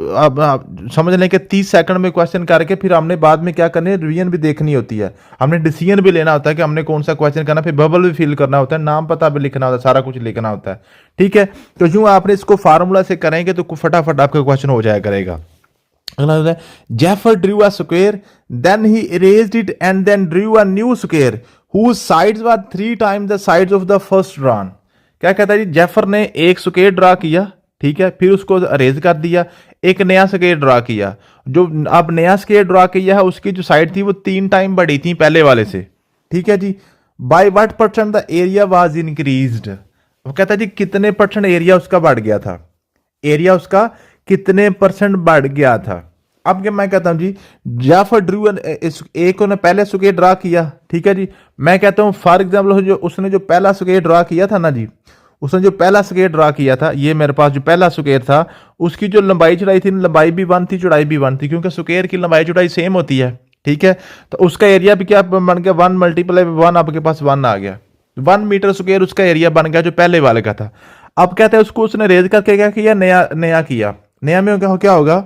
समझ लें कि 30 सेकंड में क्वेश्चन करके फिर हमने बाद में क्या करनी है, रिवीजन भी देखनी होती है। हमने डिसीजन भी लेना होता है कि हमने कौन सा क्वेश्चन करना, फिर बबल भी फिल करना होता है, नाम पता भी लिखना होता है, सारा कुछ लिखना होता है। ठीक है, तो यूं आपने इसको फार्मूला से करेंगे तो फटाफट आपका क्वेश्चन हो जाया करेगा। Jafar drew a square, then he erased it and then drew a new square whose sides were 3 times the sides of the first drawn। क्या कहता है जी, जेफर ने एक स्क्वायर ड्रा किया, ठीक है, फिर उसको अरेज कर दिया, एक नया स्क्वायर ड्रा किया। जो अब नया स्क्वायर ड्रा किया है उसकी जो साइड थी वो 3 टाइम बढ़ी थी पहले वाले से। ठीक है जी, by what percent the area was increased. वो कहता है जी कितने परसेंट एरिया उसका बढ़ गया था, एरिया उसका कितने परसेंट बढ़ गया था। अब क्या मैं कहता हूं जी, जाफर ड्रू एक ने पहले स्क्वायर ड्रा किया, ठीक है जी। मैं कहता हूं फॉर एग्जांपल जो उसने जो पहला स्क्वायर ड्रा किया था ना जी, उसने जो पहला स्क्वायर ड्रा किया था, ये मेरे पास जो पहला स्क्वायर था उसकी जो लंबाई चौड़ाई थी, लंबाई भी 1 थी चौड़ाई भी 1 थी, क्योंकि स्क्वायर की लंबाई चौड़ाई सेम होती है। ठीक है, तो उसका एरिया भी क्या बन गया, 1 मल्टीप्लाई 1, आपके पास 1 आ गया। 1 मीटर स्क्वायर उसका एरिया बन गया जो पहले वाले का था। अब कहते हैं उसको उसने रेज करके क्या किया, नया किया। नया में क्या होगा,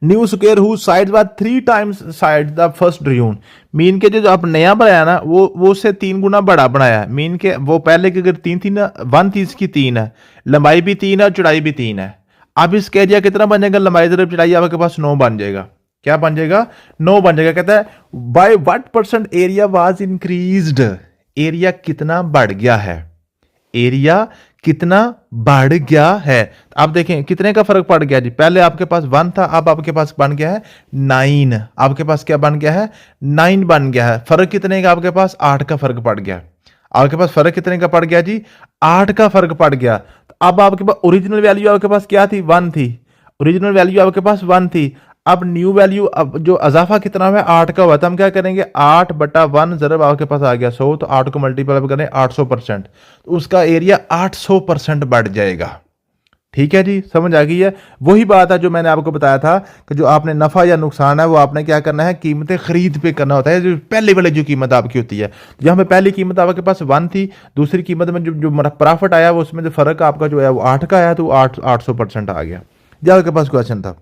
new square whose sides were 3 times side the first drawn. Mean के जो आप नया बनाया ना वो उससे 3 गुना बड़ा बनाया। मीन के वो पहले की अगर 3 थी ना, 1 थी, इसकी 3 है, लंबाई भी 3 है, चौड़ाई भी 3 है। अब इसका एरिया कितना बन जाएगा, लंबाई तरफ चौड़ाई आपके पास 9 बन जाएगा। क्या बन जाएगा, 9 बन जाएगा। कहता है bye what percent area was increased, area कितना बढ़ गया है, एरिया कितना बढ़ गया है। आप देखें कितने का फर्क पड़ गया जी, पहले आपके पास 1 था, अब आपके पास बन गया है 9। आपके पास क्या बन गया है, 9 बन गया है। फर्क कितने का आपके पास, 8 का फर्क पड़ गया। आपके पास फर्क कितने का पड़ गया जी, 8 का फर्क पड़ गया। तो अब आपके पास ओरिजिनल वैल्यू आपके पास क्या थी, 1 थी, ओरिजिनल वैल्यू आपके पास 1 थी। अब न्यू वैल्यू, अब जो अजाफा कितना हुआ, 8 का हुआ, तो हम क्या करेंगे, 8/1 जरब आपके पास आ गया 100, तो 8 को मल्टीप्लाई करें 800%, तो उसका एरिया 800% बढ़ जाएगा। ठीक है जी, समझ आ गई है। वही बात है जो मैंने आपको बताया था कि जो आपने नफा या नुकसान है वो आपने क्या करना है, कीमतें खरीद पे करना होता है। जो पहले वाले जो कीमत आपकी होती है, जहां पे पहली कीमत आपके पास 1 थी, दूसरी कीमत में जो प्रॉफिट आया वो उसमें जो फर्क आपका जो है वो 8 का आया, तो 800% आ गया। जो आपके पास क्वेश्चन था,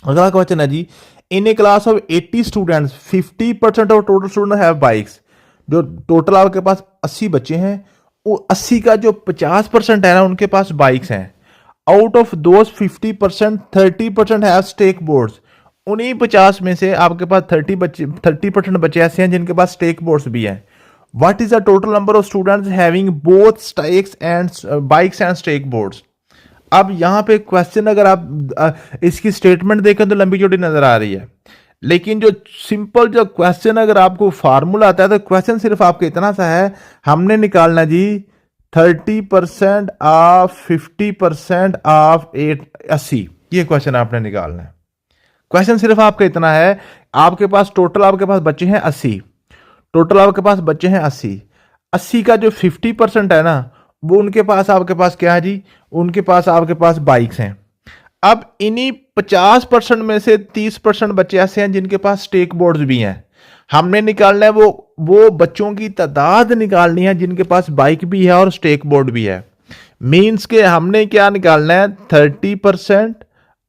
अगला क्वेश्चन है जी, in a class of 80 students 50% of total student have bikes. जो टोटल आपके पास 80 बच्चे हैं, वो 80 का जो 50% है ना उनके पास बाइक्स हैं। Out of those 50% 30% have skateboards. उन्हीं 50 में से आपके पास 30% बच्चे ऐसे हैं जिनके पास स्टेक बोर्ड्स भी हैं। What is the total number of students having both skates and bikes and skateboards. अब यहां पे क्वेश्चन अगर आप इसकी स्टेटमेंट देखें तो लंबी चौड़ी नजर आ रही है, लेकिन जो सिंपल जो क्वेश्चन अगर आपको फार्मूला आता है तो क्वेश्चन सिर्फ आपको इतना सा है, हमने निकालना जी 30% ऑफ 50% ऑफ 80। ये क्वेश्चन आपने निकालना है। क्वेश्चन सिर्फ आपका इतना है, आपके पास टोटल आपके पास बच्चे हैं 80, टोटल आपके पास बच्चे हैं 80 का जो 50% है ना वो उनके पास आपके पास क्या है जी, उनके पास आपके पास बाइक्स हैं। अब इन्हीं 50% में से 30% बच्चे ऐसे हैं जिनके पास स्टेक बोर्ड्स भी हैं। हमने निकालना है वो बच्चों की तादाद निकालनी है जिनके पास बाइक भी है और स्टेक बोर्ड भी है। मीन्स के हमने क्या निकालना है, 30%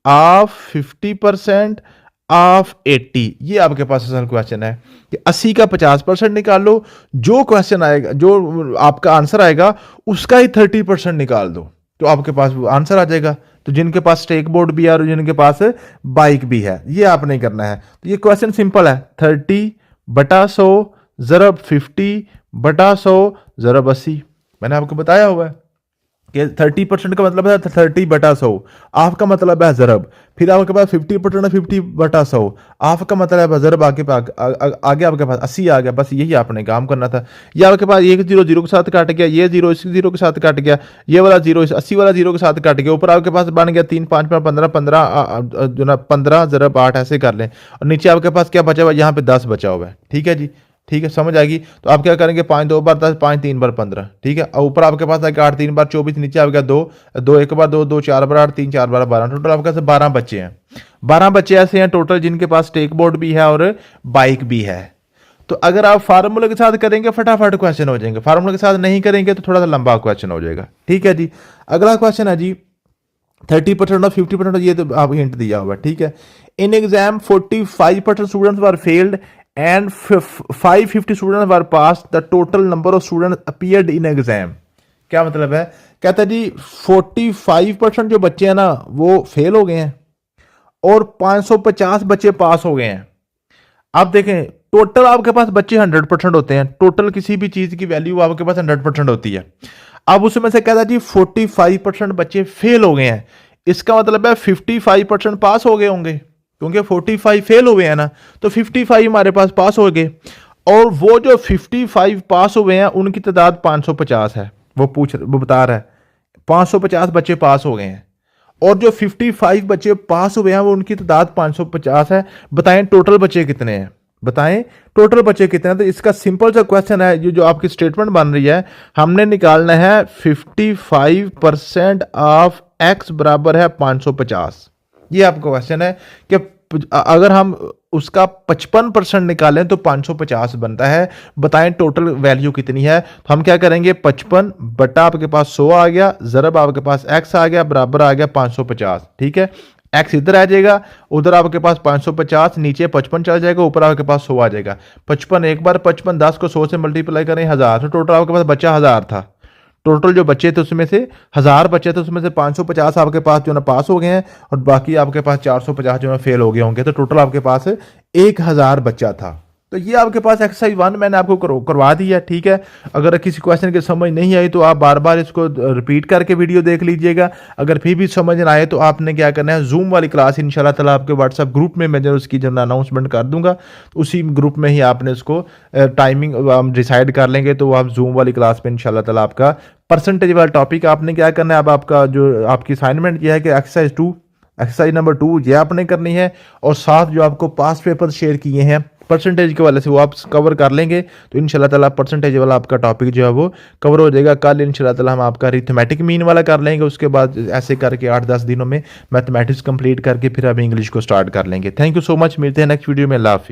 ऑफ 50% ऑफ 80। ये आपके पास असल क्वेश्चन है कि 80 का 50% निकाल लो, जो क्वेश्चन आएगा, जो आपका आंसर आएगा उसका ही 30% निकाल दो, तो आपके पास आंसर आ जाएगा। तो जिनके पास स्टेक बोर्ड भी है और जिनके पास बाइक भी है, ये आपने करना है। तो ये क्वेश्चन सिंपल है, 30/100 ज़रब 50/100 ज़रब 80। मैंने आपको बताया हुआ है कि 30% का मतलब है 30/100, आपका मतलब है ज़रब, फिर आपके पास 50% 50/100, आपका मतलब है ज़रब, आगे आपके पास 80 आ गया। बस यही आपने काम करना था। ये आपके पास एक 0 0 के साथ काट गया, ये 0 इस 0 के साथ काट गया, ये वाला 0 इस 80 वाला 0 के साथ काट गया, ऊपर आपके पास बन गया 3 5 15 15 जो ना 15 ज़रब 8 ऐसे कर लें, और नीचे आपके पास क्या बचा हुआ, यहाँ पे 10 बचा हुआ है। ठीक है जी, ठीक है, समझ आएगी। तो आप क्या करेंगे, 5 2 बार 10, 5 3 बार 15, ठीक है। और ऊपर आपके पास आएगा 8 3 बार 24, नीचे आपका 2 2 1 बार 2 2 4 बार 8 3 4 बार 12, टोटल आपके पास 12 बच्चे हैं। 12 बच्चे ऐसे हैं टोटल जिनके पास टेक बोर्ड भी है और बाइक भी है। तो अगर आप फार्मूले के साथ करेंगे फटाफट क्वेश्चन हो जाएंगे, फार्मूले के साथ नहीं करेंगे तो थोड़ा सा लंबा क्वेश्चन हो जाएगा, ठीक है जी। अगला क्वेश्चन है जी 30% और 50%, ये तो आप हिंट दिया हुआ, ठीक है। In exam 45% students were failed and 550 students were pass, the total number of students appeared in exam. क्या मतलब है, कहता है जी 45% जो बच्चे हैं ना वो फेल हो गए हैं और 550 बच्चे पास हो गए हैं। आप देखें टोटल आपके पास बच्चे 100% होते हैं, टोटल किसी भी चीज की वैल्यू आपके पास 100% होती है। अब उसमें से कहता है जी 45% बच्चे फेल हो गए हैं, इसका मतलब है 55% पास हो गए होंगे, क्योंकि 45 फेल हुए हैं ना, तो 55 हमारे पास पास हो गए। और वो जो 55 पास हुए हैं उनकी तादाद 550 है, वो बता रहा है 550 बच्चे पास हो गए हैं, और जो 55 बच्चे पास हुए हैं वो उनकी तादाद 550 है। बताएं टोटल बच्चे कितने हैं, बताएं टोटल बच्चे कितने हैं। तो इसका सिंपल सा क्वेश्चन है, ये जो आपकी स्टेटमेंट बन रही है, हमने निकालना है 55% ऑफ x बराबर है 550। ये आपका क्वेश्चन है कि अगर हम उसका 55% निकालें तो 550 बनता है। बताएं टोटल वैल्यू कितनी है। तो हम क्या करेंगे, 55 बटा आपके पास 100 आ गया, जरब आपके पास x आ गया, बराबर आ गया 550, ठीक है। x इधर आ जाएगा, उधर आपके पास 550, नीचे 55 चल जाएगा, ऊपर आपके पास 100 आ जाएगा। 55 एक बार 55, 10 को 100 से मल्टीप्लाई करें 1000, तो टोटल आपके पास बच्चा 1000 था। टोटल जो बच्चे थे उसमें से 1000 बच्चे थे, उसमें से 550 आपके पास जो ना पास हो गए हैं और बाकी आपके पास 450 जो है फेल हो गए होंगे। तो टोटल आपके पास 1000 बच्चा था। तो ये आपके पास एक्सरसाइज 1 मैंने आपको करवा दी है, ठीक है। अगर किसी क्वेश्चन की समझ नहीं आई तो आप बार बार इसको रिपीट करके वीडियो देख लीजिएगा। अगर फिर भी समझ ना आए तो आपने क्या करना है, जूम वाली क्लास इंशाल्लाह ताला आपके व्हाट्सएप ग्रुप में मैं जो उसकी जो अनाउंसमेंट कर दूंगा, उसी ग्रुप में ही आपने उसको टाइमिंग हम डिसाइड कर लेंगे, तो आप जूम वाली क्लास में इंशाल्लाह ताला आपका परसेंटेज वाला टॉपिक आपने क्या करना है, अब आपका जो आपकी असाइनमेंट यह है कि एक्सरसाइज नंबर 2 ये आपने करनी है, और साथ जो आपको पास्ट पेपर शेयर किए हैं परसेंटेज के वाले से वो आप कवर कर लेंगे, तो इंशाल्लाह ताला परसेंटेज वाला आपका टॉपिक जो है वो कवर हो जाएगा। कल इंशाल्लाह ताला हम आपका अरिथमेटिक मीन वाला कर लेंगे, उसके बाद ऐसे करके 8-10 दिनों में मैथमेटिक्स कंप्लीट करके फिर हम इंग्लिश को स्टार्ट कर लेंगे। थैंक यू सो मच, मिलते हैं नेक्स्ट वीडियो में। अल्लाह हाफिज़।